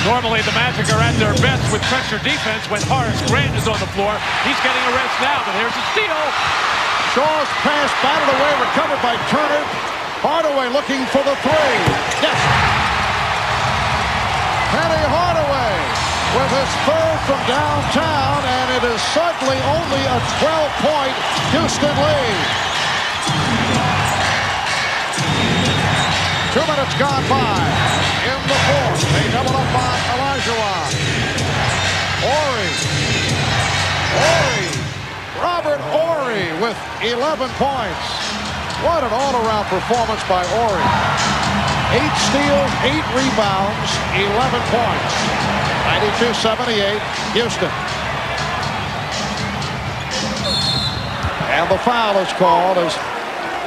Normally, the Magic are at their best with pressure defense when Horace Grant is on the floor. He's getting a rest now, but here's a steal. Shaw's pass batted away, recovered by Turner. Hardaway looking for the three. Yes. Penny Hardaway with his third from downtown, and it is suddenly only a 12-point Houston lead. 2 minutes gone by in the fourth. They double up on Olajuwon. Robert Horry with 11 points. What an all-around performance by Horry. 8 steals, 8 rebounds, 11 points. 92-78, Houston. And the foul is called as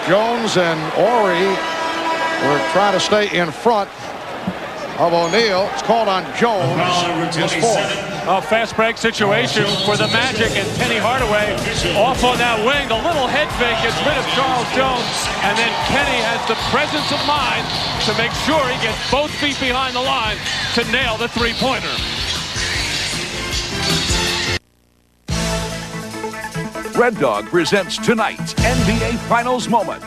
Jones and Horry were trying to stay in front of O'Neal. It's called on Jones. His fourth. A fast break situation for the Magic, and Penny Hardaway off on that wing. The little head fake gets rid of Charles Jones, and then Penny has the presence of mind to make sure he gets both feet behind the line to nail the three-pointer. Red Dog presents tonight's NBA Finals moment.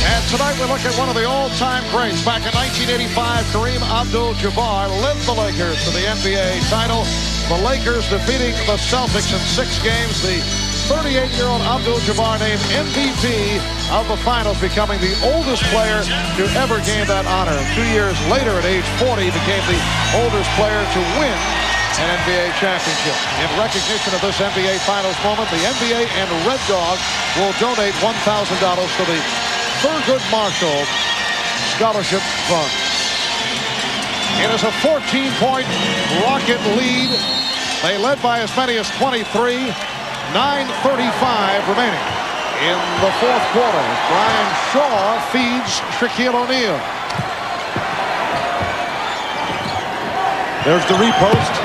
And tonight we look at one of the all-time greats. Back in 1985, Kareem Abdul-Jabbar led the Lakers to the NBA title. The Lakers defeating the Celtics in 6 games. The 38-year-old Abdul-Jabbar named MVP of the finals, becoming the oldest player to ever gain that honor. 2 years later, at age 40, he became the oldest player to win an NBA championship. In recognition of this NBA Finals moment, the NBA and Red Dog will donate $1,000 to the Thurgood Marshall Scholarship Fund. It is a 14-point Rocket lead. They led by as many as 23. 9:35 remaining in the fourth quarter. Brian Shaw feeds Shaquille O'Neal. There's the repost.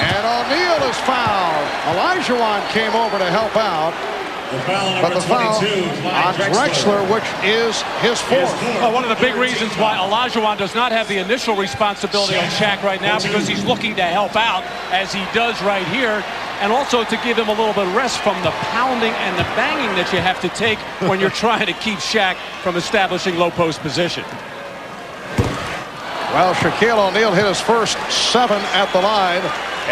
And O'Neal is fouled. Olajuwon came over to help out. But the foul on Drexler, which is his fourth. Well, one of the big reasons why Olajuwon does not have the initial responsibility on Shaq right now, because he's looking to help out, as he does right here, and also to give him a little bit of rest from the pounding and the banging that you have to take when you're trying to keep Shaq from establishing low post position. Well, Shaquille O'Neal hit his first 7 at the line,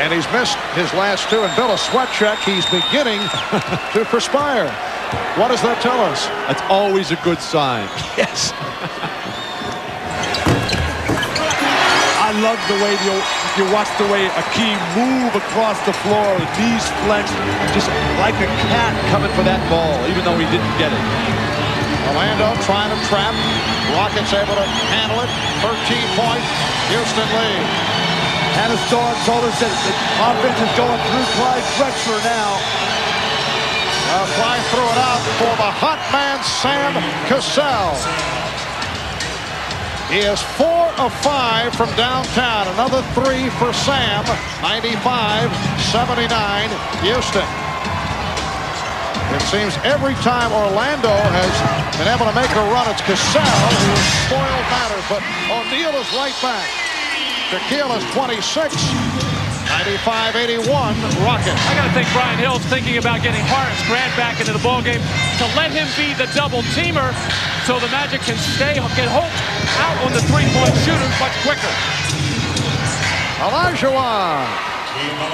and he's missed his last 2. And Bill, a sweat check, he's beginning to perspire. What does that tell us? That's always a good sign. Yes. I love the way you watch the way Akeem move across the floor with knees flexed, just like a cat coming for that ball, even though he didn't get it. Orlando trying to trap. Rockets able to handle it. 13-point Houston lead. Hannes Dawn told us that the offense is going through Clyde Drexler now. Clyde threw it out for the hot man, Sam Cassell. He is 4 of 5 from downtown. Another 3 for Sam. 95-79 Houston. It seems every time Orlando has been able to make a run, it's Cassell who has spoiled matters, but O'Neal is right back. Shaquille is 26. 95-81 Rockets. I got to think Brian Hill's thinking about getting Horace Grant back into the ballgame to let him be the double-teamer so the Magic can get Holt out on the three-point shooters much quicker. Olajuwon.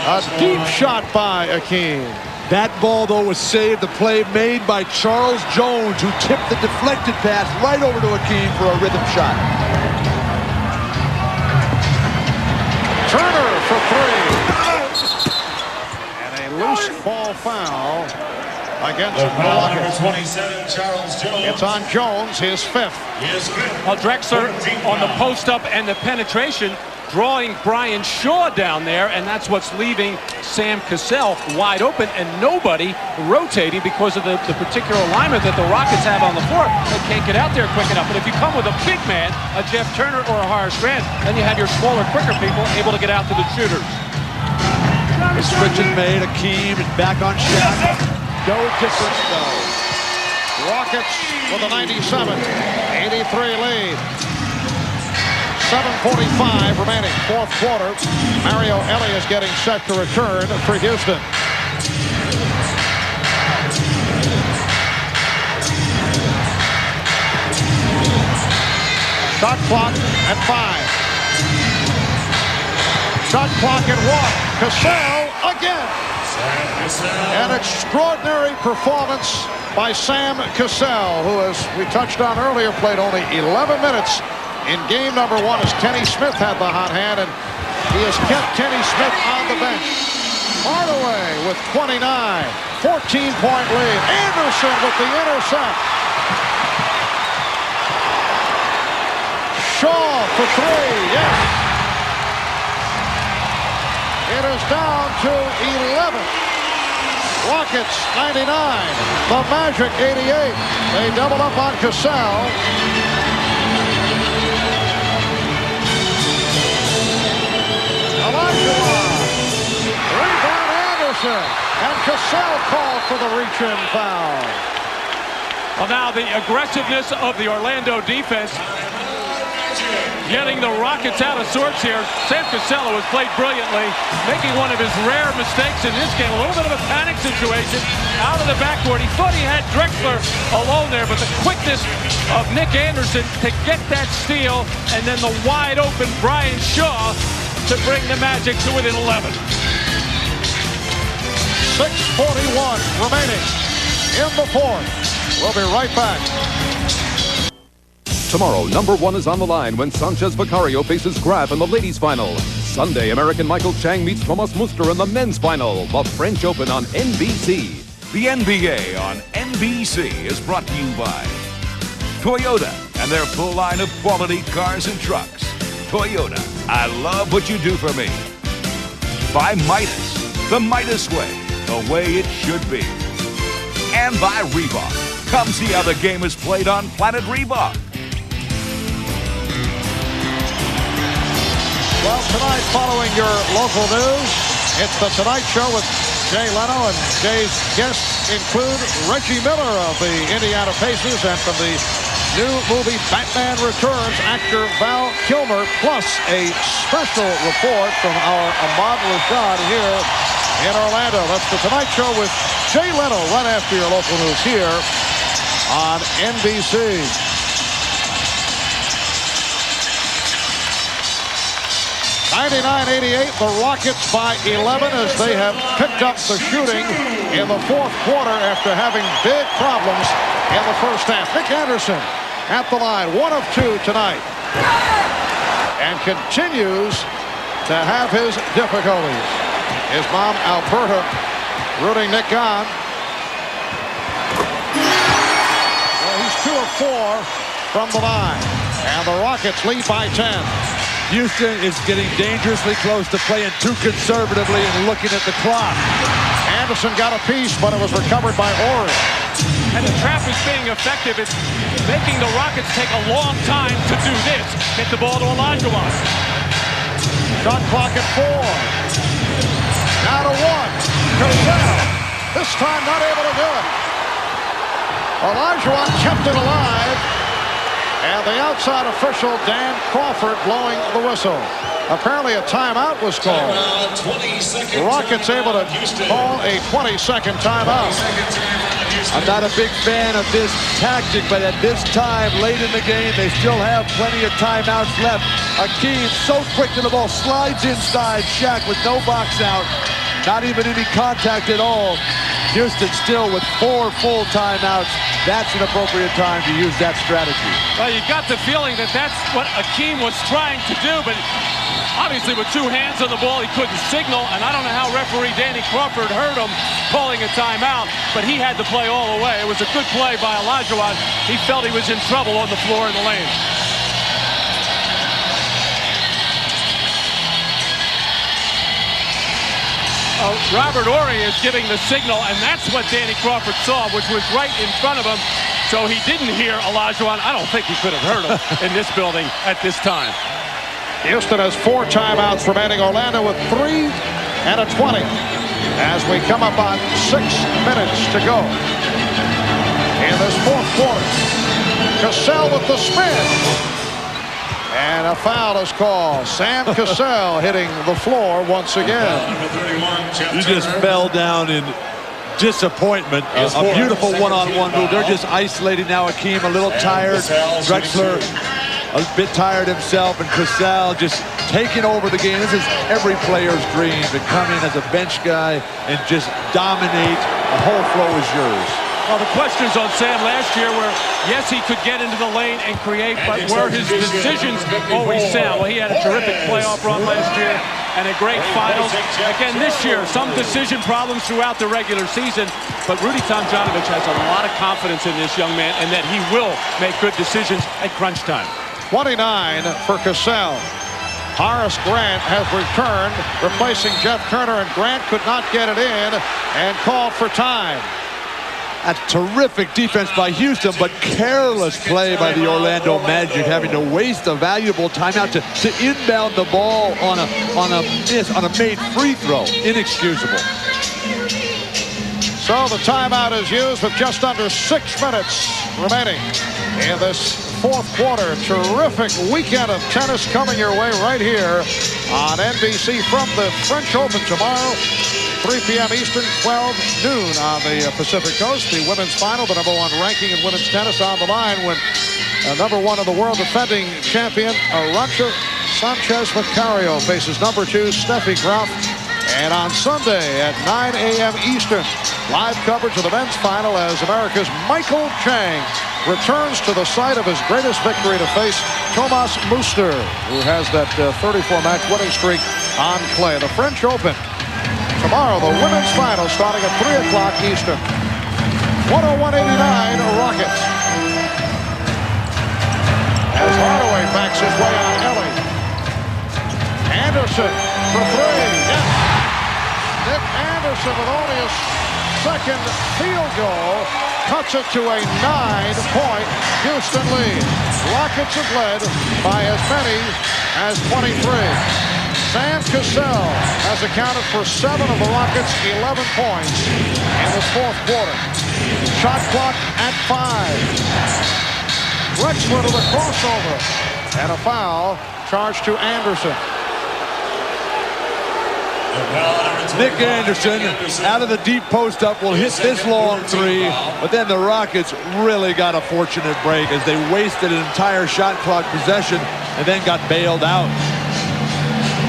A deep shot by Akeem. That ball, though, was saved. The play made by Charles Jones, who tipped the deflected pass right over to Akeem for a rhythm shot. Turner for 3. And a loose ball foul against the Rockets. 27, Charles Jones. It's on Jones, his 5th. Well, Drexler on the post-up and the penetration drawing Brian Shaw down there, and that's what's leaving Sam Cassell wide open and nobody rotating because of the particular alignment that the Rockets have on the floor. They can't get out there quick enough. But if you come with a big man, a Jeff Turner or a Horace Grant, then you have your smaller, quicker people able to get out to the shooters. The switch is made. Akeem is back on Shaq. No difference, though. Rockets with a 97-83 lead. 7:45 remaining, fourth quarter. Mario Elias getting set to return for Houston. Shot clock at 5. Shot clock at 1. Cassell again. An extraordinary performance by Sam Cassell, who, as we touched on earlier, played only 11 minutes in game number 1 as Kenny Smith had the hot hand, and he has kept Kenny Smith on the bench. Hardaway with 29, 14-point lead. Anderson with the intercept. Shaw for 3, yes. It is down to 11. Rockets 99, the Magic 88. They double up on Cassell. Olajuwon, rebound Anderson, and Cassell called for the reach-in foul. Well, now the aggressiveness of the Orlando defense getting the Rockets out of sorts here. Sam Cassell has played brilliantly, making one of his rare mistakes in this game. A little bit of a panic situation out of the backcourt. He thought he had Drexler alone there, but the quickness of Nick Anderson to get that steal, and then the wide open Brian Shaw to bring the Magic to within 11. 6:41 remaining in the fourth. We'll be right back. Tomorrow, number 1 is on the line when Sanchez Vicario faces Graf in the ladies' final. Sunday, American Michael Chang meets Thomas Muster in the men's final. The French Open on NBC. The NBA on NBC is brought to you by Toyota and their full line of quality cars and trucks. Toyota, I love what you do for me. By Midas, the Midas way, the way it should be. And by Reebok. Come see how the game is played on Planet Reebok. Well, tonight, following your local news, it's The Tonight Show with Jay Leno, and Jay's guests include Reggie Miller of the Indiana Pacers, and from the new movie Batman Returns, actor Val Kilmer, plus a special report from our Ahmad Rashad here in Orlando. That's The Tonight Show with Jay Leno right after your local news here on NBC. 99-88, the Rockets by 11 as they have picked up the shooting in the fourth quarter after having big problems in the first half. Nick Anderson at the line, 1 of 2 tonight, and continues to have his difficulties. His mom, Alberta, rooting Nick on. Well, he's 2 of 4 from the line, and the Rockets lead by 10. Houston is getting dangerously close to playing too conservatively and looking at the clock. Anderson got a piece, but it was recovered by Ori. And the trap is being effective. It's making the Rockets take a long time to do this. Get the ball to Olajuwon. Shot clock at 4. Now to 1. Cassell. This time not able to do it. Olajuwon kept it alive. And the outside official, Dan Crawford, blowing the whistle. Apparently a timeout was called. The Rockets able to call a 20-second timeout. I'm not a big fan of this tactic, but at this time, late in the game, they still have plenty of timeouts left. Akeem, so quick to the ball, slides inside. Shaq with no box out. Not even any contact at all. Houston still with 4 full timeouts. That's an appropriate time to use that strategy. Well, you got the feeling that that's what Akeem was trying to do, but obviously with 2 hands on the ball, he couldn't signal, and I don't know how referee Danny Crawford heard him calling a timeout, but he had to play all the way. It was a good play by Olajuwon. He felt he was in trouble on the floor in the lane. Robert Horry is giving the signal, and that's what Danny Crawford saw, which was right in front of him. So he didn't hear Olajuwon. I don't think he could have heard him in this building at this time. Houston has 4 timeouts remaining. Orlando with 3 and a 20 as we come up on 6 minutes to go in this fourth quarter. Cassell with the spin. And a foul is called. Sam Cassell hitting the floor once again. He just fell down in disappointment. A beautiful one-on-one move. They're just isolating now. Akeem a little tired. Drexler a bit tired himself, and Cassell just taking over the game. This is every player's dream, to come in as a bench guy and just dominate. The whole flow is yours. Well, the questions on Sam last year were, yes, he could get into the lane and create, but were his decisions always sound? Well, he had a terrific playoff run last year and a great finals. Again, this year, some decision problems throughout the regular season, but Rudy Tomjanovich has a lot of confidence in this young man and that he will make good decisions at crunch time. 29 for Cassell. Horace Grant has returned, replacing Jeff Turner, and Grant could not get it in and called for time. A terrific defense by Houston, but careless play by the Orlando Magic, having to waste a valuable timeout to inbound the ball on a made free throw. Inexcusable. So the timeout is used with just under 6 minutes remaining in this fourth quarter. Terrific weekend of tennis coming your way right here on NBC from the French Open tomorrow. 3 p.m. Eastern, 12 noon on the Pacific Coast. The women's final, the #1 ranking in women's tennis on the line when #1 of the world defending champion Arantxa Sanchez Vicario faces #2 Steffi Graf. And on Sunday at 9 a.m. Eastern, live coverage of the men's final as America's Michael Chang returns to the site of his greatest victory to face Thomas Muster, who has that 34-match winning streak on clay. The French Open tomorrow, the women's final starting at 3 o'clock Eastern. 101.89 Rockets. As Hardaway backs his way on Ellie. Anderson for 3. Yes. Nick Anderson with only a second field goal cuts it to a 9-point Houston lead. Rockets have led by as many as 23. Sam Cassell has accounted for 7 of the Rockets' 11 points in this fourth quarter. Shot clock at 5. Drexler to the crossover. And a foul charged to Anderson. Nick Anderson out of the deep post up will hit this long 3, but then the Rockets really got a fortunate break as they wasted an entire shot clock possession and then got bailed out.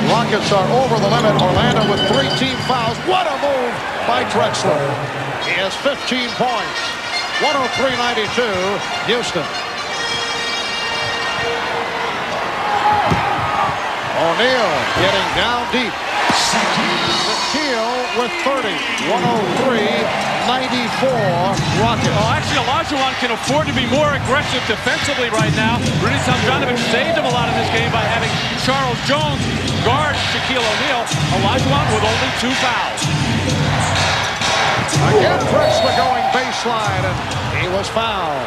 Rockets are over the limit. Orlando with 3 team fouls. What a move by Drexler. He has 15 points. 103-92, Houston. O'Neal getting down deep. Keel with 30. 103-94, Rockets. Oh, actually, Olajuwon can afford to be more aggressive defensively right now. Rudy Tomjanovich saved him a lot in this game by having Charles Jones guard Shaquille O'Neal. Olajuwon with only 2 fouls. Again, Drexler going baseline, and he was fouled.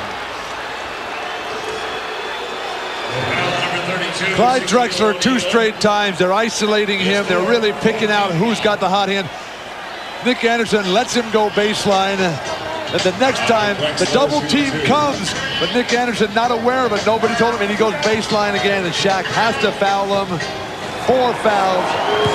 Clyde Drexler 2 straight times. They're isolating him. They're really picking out who's got the hot hand. Nick Anderson lets him go baseline. And the next time, the double team comes, but Nick Anderson not aware of it. Nobody told him, and he goes baseline again, and Shaq has to foul him. 4 fouls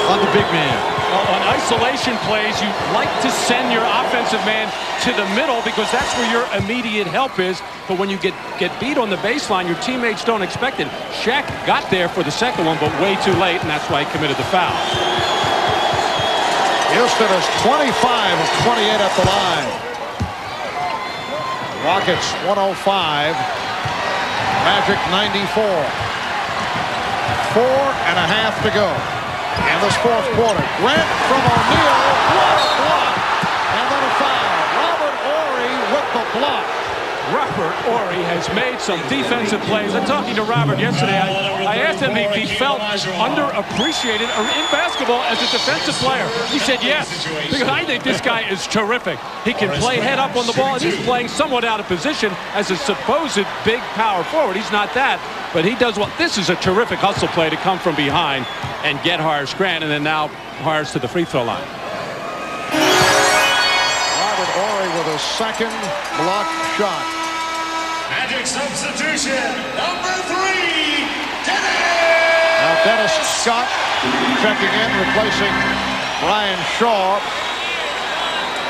on the big man. On isolation plays, you like to send your offensive man to the middle because that's where your immediate help is. But when you get beat on the baseline, your teammates don't expect it. Shaq got there for the second one, but way too late, and that's why he committed the foul. Houston is 25 of 28 at the line. Rockets 105. Magic 94. 4.5 to go in this fourth quarter. Grant from O'Neal. What a block! And then a foul. Robert Horry with the block. Robert Horry has made some defensive plays. I'm talking to Robert yesterday. I asked him if he felt underappreciated in basketball as a defensive player. He said yes, because I think this guy is terrific. He can play head up on the ball, and he's playing somewhat out of position as a supposed big power forward. He's not that, but he does well. This is a terrific hustle play to come from behind and get Horace Grant, and then now Horace to the free throw line. Robert Horry with a second block shot. Magic substitution, number 3, Now Dennis Scott checking in, replacing Brian Shaw.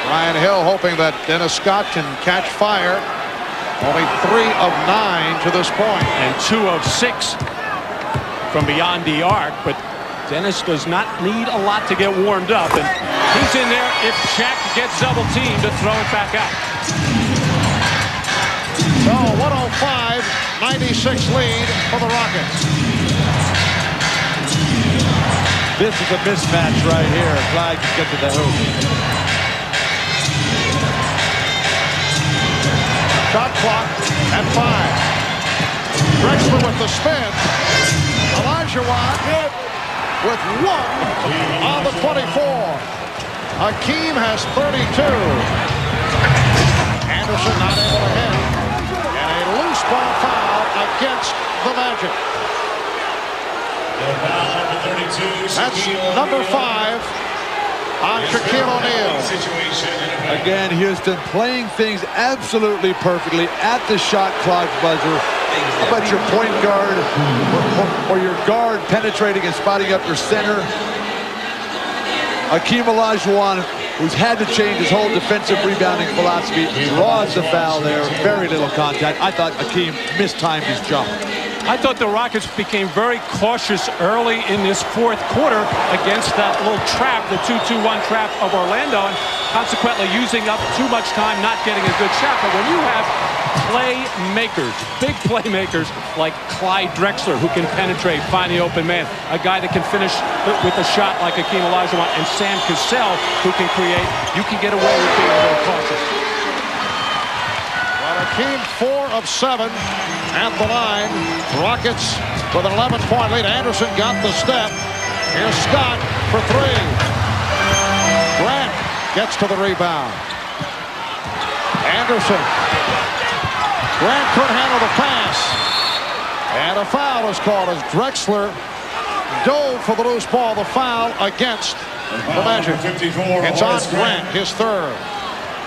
Brian Hill hoping that Dennis Scott can catch fire. Only 3 of 9 to this point. And 2 of 6 from beyond the arc, but Dennis does not need a lot to get warmed up, and he's in there if Shaq gets double teamed to throw it back out. So 105-96 lead for the Rockets. This is a mismatch right here. Clyde can get to the hoop. Shot clock at 5. Drexler with the spin. Olajuwon with 1 on the 24. Hakeem has 32. Anderson not able to hit. And a loose ball foul against the Magic. That's number 5 on Shaquille O'Neal. Again, Houston playing things absolutely perfectly at the shot clock buzzer. How about your point guard or your guard penetrating and spotting up your center? Hakeem Olajuwon, who's had to change his whole defensive rebounding philosophy, draws the foul there. Very little contact. I thought Hakeem mistimed his jump. I thought the Rockets became very cautious early in this fourth quarter against that little trap, the 2-2-1 trap of Orlando, and consequently using up too much time, not getting a good shot. But when you have playmakers, big playmakers like Clyde Drexler, who can penetrate, find the open man, a guy that can finish with a shot like Hakeem Olajuwon, and Sam Cassell, who can create, you can get away with being a little cautious. Hakeem 4 of 7 at the line. Rockets with an 11-point lead. Anderson got the step. Here's Scott for 3. Grant gets to the rebound. Anderson. Grant couldn't handle the pass. And a foul is called as Drexler dove for the loose ball. The foul against the Magic. It's on Grant, his 3rd.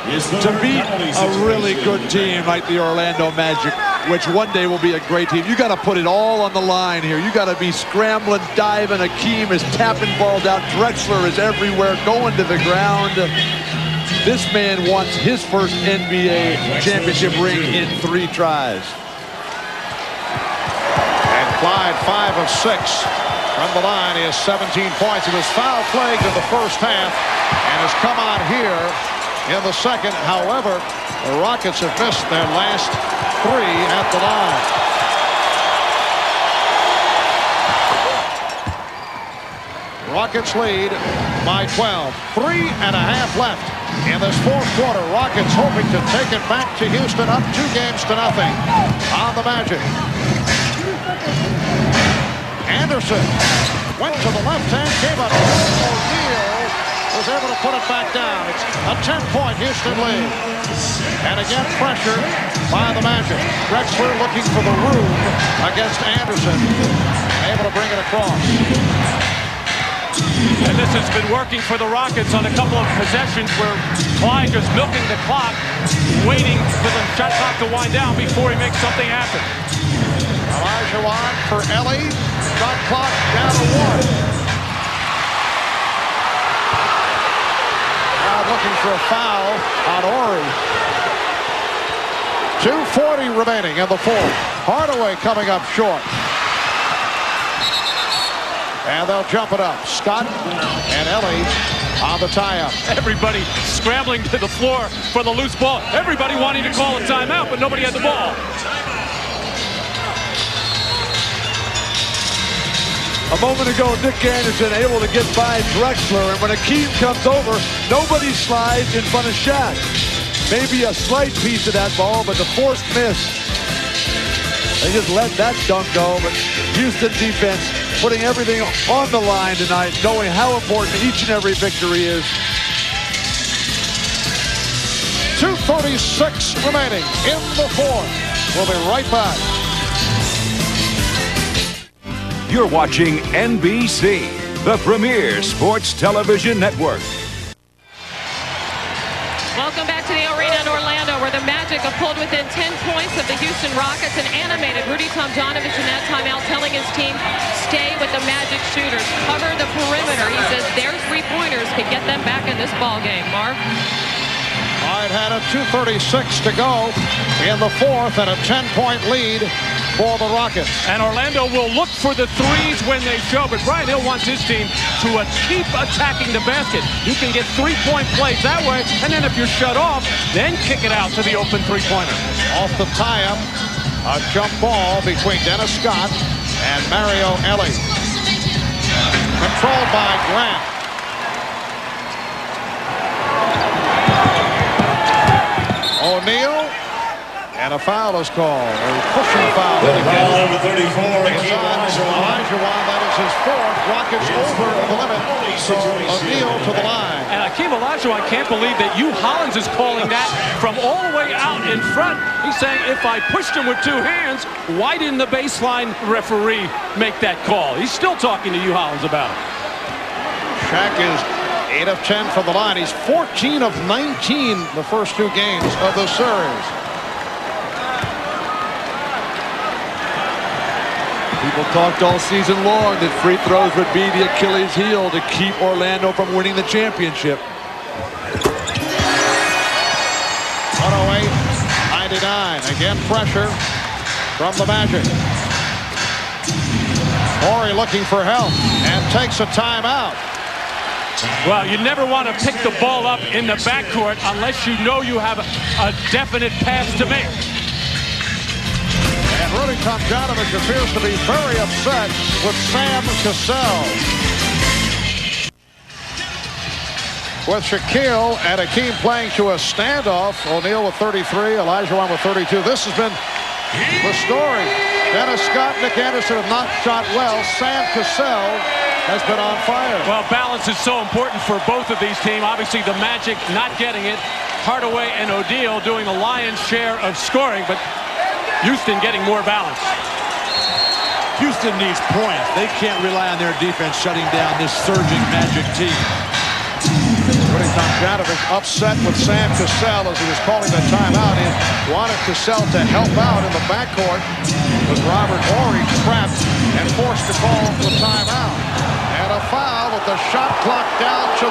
To beat a really good team like the Orlando Magic, which one day will be a great team, you got to put it all on the line here. You got to be scrambling, diving. Hakeem is tapping balls out. Drexler is everywhere, going to the ground. This man wants his first NBA championship ring in 3 tries. And Clyde 5 of 6 from the line. He has 17 points. He was foul plagued in the first half and has come on here in the second. However, the Rockets have missed their last 3 at the line. Rockets lead by 12. 3.5 left in this fourth quarter. Rockets hoping to take it back to Houston, up 2 games to nothing on the Magic. Anderson went to the left hand, gave up. O'Neal was able to put it back down. It's a 10-point Houston lead. And again, pressure by the Magic. Drexler looking for the room against Anderson. Able to bring it across. And this has been working for the Rockets on a couple of possessions where Clyde just milking the clock, waiting for the shot clock to wind down before he makes something happen. Olajuwon for Ellie. Shot clock down to 1. Looking for a foul on Horry. 2:40 remaining in the fourth. Hardaway coming up short. And they'll jump it up. Scott and Ellie on the tie-up. Everybody scrambling to the floor for the loose ball. Everybody wanting to call a timeout, but nobody had the ball. A moment ago, Nick Anderson able to get by Drexler, and when Hakeem comes over, nobody slides in front of Shaq. maybe a slight piece of that ball, but the forced miss. They just let that dunk go, but Houston defense putting everything on the line tonight, knowing how important each and every victory is. 2:36 remaining in the fourth. We'll be right back. You're watching NBC, the premier sports television network. Welcome back to the arena in Orlando, where the Magic have pulled within 10 points of the Houston Rockets and animated Rudy Tomjanovich in that timeout, telling his team, stay with the Magic shooters, cover the perimeter. He says their three-pointers could get them back in this ball game. Marv? It had a 2:36 to go in the fourth and a 10-point lead for the Rockets. And Orlando will look for the threes when they show, but Brian Hill wants his team to keep attacking the basket. You can get three-point plays that way, and then if you're shut off, then kick it out to the open three-pointer. Off the tie-up, a jump ball between Dennis Scott and Mario Elie. Controlled by Grant. O'Neal, and a foul is called. A pushing foul. Number 34, Olajuwon. That is his fourth. Rockets over the limit. So O'Neal to the line. And Hakeem Olajuwon can't believe that Hugh Hollins is calling that from all the way out in front. He's saying, if I pushed him with two hands, why didn't the baseline referee make that call? He's still talking to Hugh Hollins about it. Shaq is 8 of 10 from the line. He's 14 of 19 the first two games of the series. People talked all season long that free throws would be the Achilles heel to keep Orlando from winning the championship. 108-99. Again, pressure from the Magic. Horry looking for help and takes a timeout. Well, you never want to pick the ball up in the backcourt unless you know you have a definite pass to make. And Rudy Tomjanovich appears to be very upset with Sam Cassell. With Shaquille and Hakeem playing to a standoff. O'Neal with 33, Olajuwon with 32. This has been the story. Dennis Scott, Nick Anderson have not shot well. Sam Cassell has been on fire. Well, balance is so important for both of these teams. Obviously, the Magic not getting it. Hardaway and O'Neal doing the lion's share of scoring, but Houston getting more balance. Houston needs points. They can't rely on their defense shutting down this surging Magic team. Rudy Tomjanovich upset with Sam Cassell as he was calling the timeout. He wanted Cassell to help out in the backcourt, with Robert Horry trapped and forced to call the timeout. And a foul with the shot clock down to 3.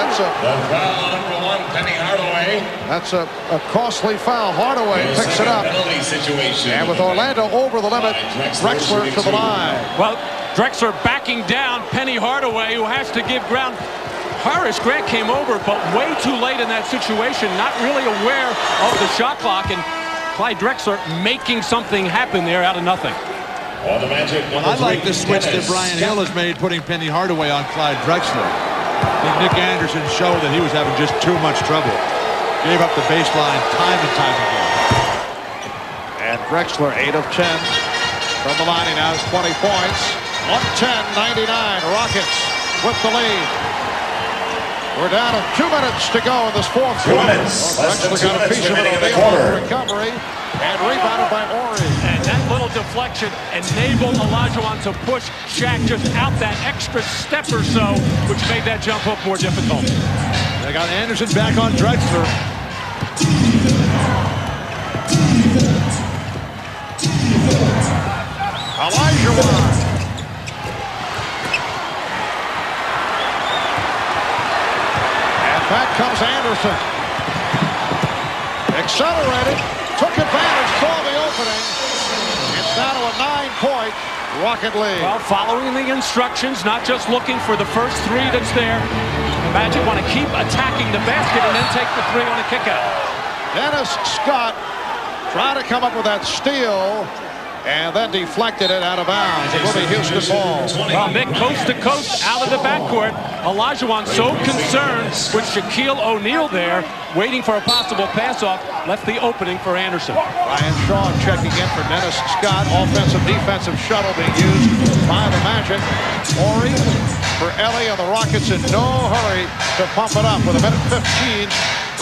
That's the foul number 1, Penny Hardaway. That's a costly foul. Hardaway picks it up. Situation. And with Orlando over the limit, Drexler to the line. Well, Drexler backing down Penny Hardaway, who has to give ground. Horace Grant came over, but way too late in that situation, not really aware of the shot clock, and Clyde Drexler making something happen there out of nothing. Well, I like the switch that Brian Hill has made, putting Penny Hardaway on Clyde Drexler. I think Nick Anderson showed that he was having just too much trouble. Gave up the baseline time and time again. And Drexler 8 of 10 from the line. He now has 20 points. 110-99. Rockets with the lead. We're down to 2 minutes to go in this fourth quarter. Drexler got a piece of it on the recovery and rebounded by Horry. And that little deflection enabled Olajuwon to push Shaq just out that extra step or so, which made that jump hook more difficult. They got Anderson back on Drexler. Olajuwon. Back comes Anderson. Accelerated, took advantage, saw the opening. It's down to a 9-point Rocket lead. Well, following the instructions, not just looking for the first 3 that's there. The Magic want to keep attacking the basket and then take the 3 on a kickout. Dennis Scott trying to come up with that steal, and then deflected it out of bounds. It will be Houston ball. Well, Nick, coast to coast out of the backcourt. Olajuwon so concerned with Shaquille O'Neal there, waiting for a possible pass-off, left the opening for Anderson. Ryan Shaw checking in for Dennis Scott. Offensive, defensive shuttle being used by the Magic. Horry for Ellie, and the Rockets in no hurry to pump it up with a minute 15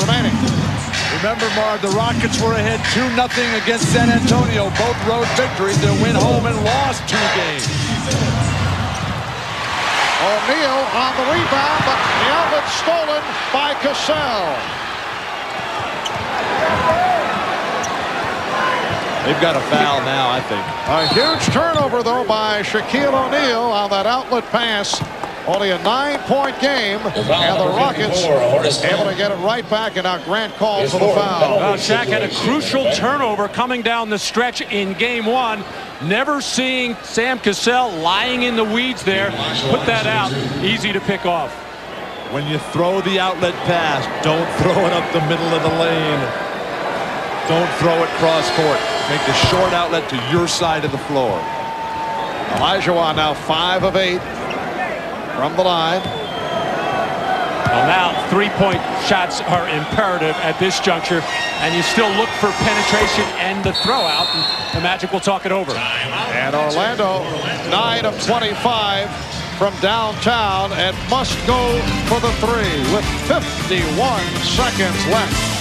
remaining. Remember, Marv, the Rockets were ahead 2-0 against San Antonio. Both road victories. They went home and lost 2 games. O'Neal on the rebound, but the outlet stolen by Cassell. They've got a foul now, I think. A huge turnover, though, by Shaquille O'Neal on that outlet pass. Only a 9-point game, and the Rockets able to get it right back, and now Grant calls for the foul. Well, Shaq had a crucial turnover coming down the stretch in game 1. Never seeing Sam Cassell lying in the weeds there. Put that out. Easy to pick off. When you throw the outlet pass, don't throw it up the middle of the lane. Don't throw it cross court. Make the short outlet to your side of the floor. Olajuwon now 5 of 8 from the line. Well, now 3-point shots are imperative at this juncture, and you still look for penetration and the throw out, and the Magic will talk it over. And Orlando 9 of 25 from downtown, and must go for the 3 with 51 seconds left.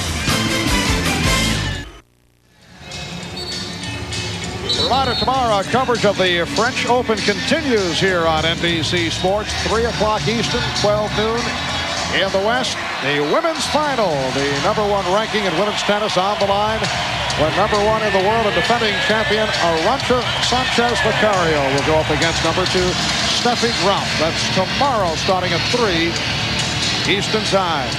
Reminder, tomorrow coverage of the French Open continues here on NBC Sports. 3 o'clock Eastern, 12 noon in the West. The women's final, the #1 ranking in women's tennis on the line, when #1 in the world and defending champion Arantxa Sanchez Vicario will go up against #2 Steffi Graf. That's tomorrow starting at 3 Eastern time.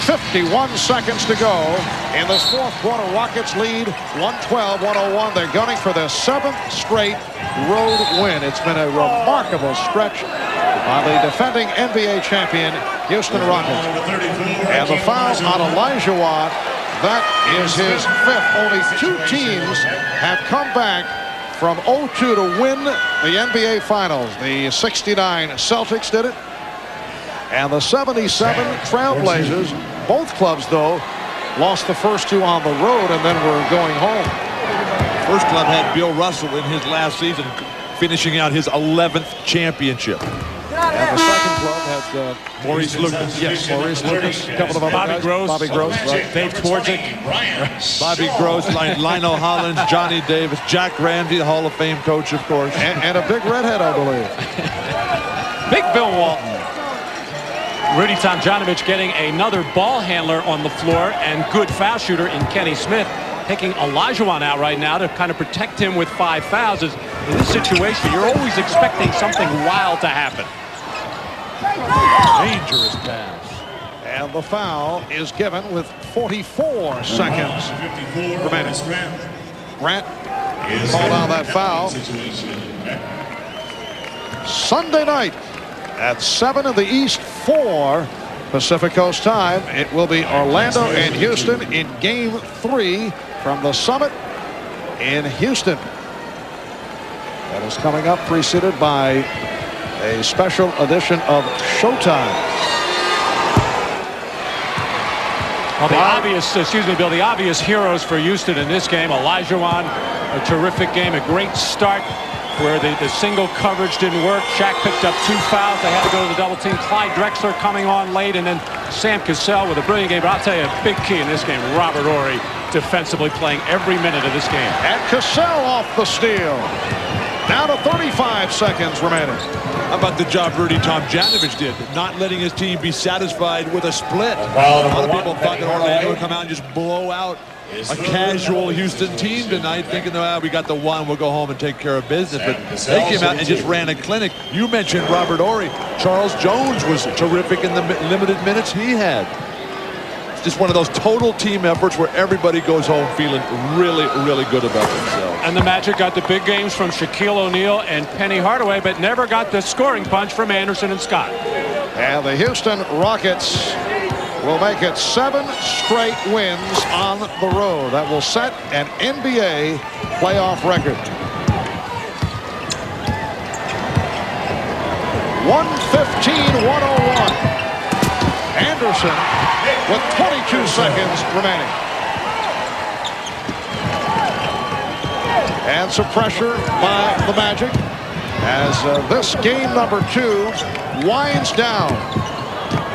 51 seconds to go in this 4th quarter. Rockets lead 112-101. They're gunning for their 7th straight road win. It's been a remarkable stretch by the defending NBA champion Houston Rockets. And the foul on Olajuwon, that is his 5th. Only 2 teams have come back from 0-2 to win the NBA Finals. The 69 Celtics did it, and the 77 Trailblazers. Both clubs, though, lost the first 2 on the road and then were going home. First club had Bill Russell in his last season, finishing out his 11th championship. And the second club had Maurice Lucas. Yes, Maurice Lucas. A couple of other Bobby guys. Gross. Bobby Gross. Right. Dave Twardzik. Bobby Gross, Lionel Hollins, Johnny Davis, Jack Ramsey, the Hall of Fame coach, of course. And a big redhead, I believe. Big Bill Walton. Rudy Tomjanovich getting another ball handler on the floor, and good foul shooter in Kenny Smith, taking Olajuwon out right now to kind of protect him with 5 fouls. In this situation, you're always expecting something wild to happen. Dangerous pass. And the foul is given with 44 seconds remaining. Grant called on that foul. Sunday night at 7 in the East, 4 Pacific Coast time. It will be Orlando and Houston in Game 3 from the Summit in Houston. That is coming up, preceded by a special edition of Showtime. Well, the obvious heroes for Houston in this game. Olajuwon, a terrific game, a great start where the single coverage didn't work. Shaq picked up 2 fouls. They had to go to the double team. Clyde Drexler coming on late, and then Sam Cassell with a brilliant game. But I'll tell you, a big key in this game, Robert Horry defensively playing every minute of this game. And Cassell off the steal. Down to 35 seconds remaining. How about the job Rudy Tomjanovich did, not letting his team be satisfied with a split. A lot of people thought that Orlando would come out and just blow out a casual Houston team tonight, thinking, we got the 1, we'll go home and take care of business. But they came out and just ran a clinic. You mentioned Robert Horry. Charles Jones was terrific in the limited minutes he had. It's just one of those total team efforts where everybody goes home feeling really, really good about themselves. And the Magic got the big games from Shaquille O'Neal and Penny Hardaway, but never got the scoring punch from Anderson and Scott. And the Houston Rockets will make it 7 straight wins on the road. That will set an NBA playoff record. 115-101. Anderson with 22 seconds remaining. And some pressure by the Magic as this game number 2 winds down.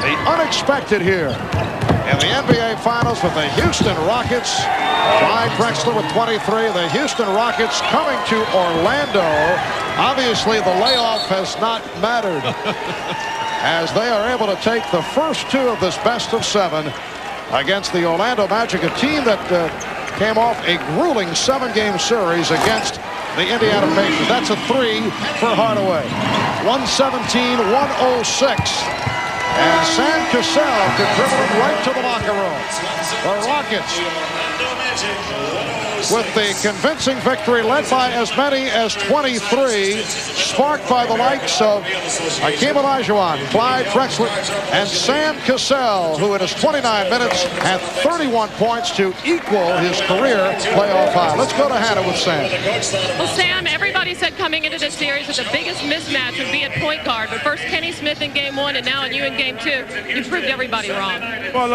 The unexpected here in the NBA Finals with the Houston Rockets. Clyde Drexler with 23. The Houston Rockets coming to Orlando. Obviously, the layoff has not mattered as they are able to take the first 2 of this best of 7 against the Orlando Magic, a team that came off a grueling 7-game series against the Indiana Pacers. That's a 3 for Hardaway. 117-106. And Sam Cassell contributed right to the locker room. The Rockets with the convincing victory led by as many as 23, sparked by the likes of Hakeem Olajuwon, Clyde Drexler, and Sam Cassell, who in his 29 minutes had 31 points to equal his career playoff high. Let's go to Hannah with Sam. Well, Sam, everybody said coming into this series that the biggest mismatch would be at point guard. But first Kenny Smith in game 1 and now in you in game 2. You proved everybody wrong. Well,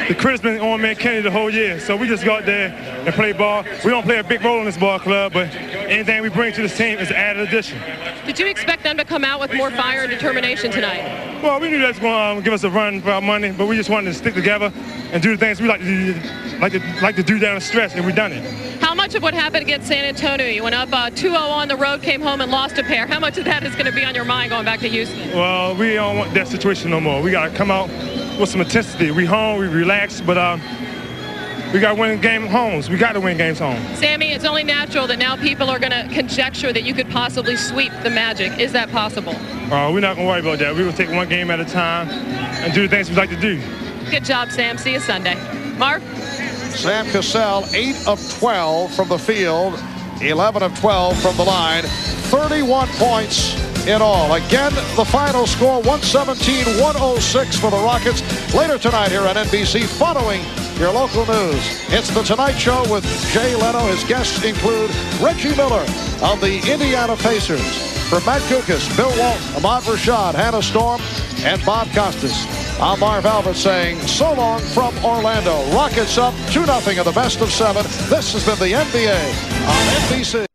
the credit's been on me and Kenny the whole year. So we just go out there and play ball. We don't play a big role in this ball club, but anything we bring to this team is an added addition. Did you expect them to come out with more fire and determination tonight? Well, we knew that's going to give us a run for our money, but we just wanted to stick together and do the things we like to do down the stretch, and we've done it. How much of what happened against San Antonio? You went up 2-0 on the road, came home and lost a pair. How much of that is going to be on your mind going back to Houston? Well, we don't want that situation no more. We got to come out with some intensity. We home, we relax, but we got to win game homes. We got to win games home. Sammy, it's only natural that now people are going to conjecture that you could possibly sweep the Magic. Is that possible? We're not going to worry about that. We're going to take one game at a time and do the things we like to do. Good job, Sam. See you Sunday. Mark? Sam Cassell, 8 of 12 from the field, 11 of 12 from the line, 31 points in all. Again, the final score, 117-106 for the Rockets. Later tonight here on NBC, following your local news, it's The Tonight Show with Jay Leno. His guests include Reggie Miller of the Indiana Pacers. From Matt Kukas, Bill Walton, Ahmad Rashad, Hannah Storm, and Bob Costas. I'm Marv Albert saying so long from Orlando. Rockets up 2-0 in the best of 7. This has been the NBA on NBC.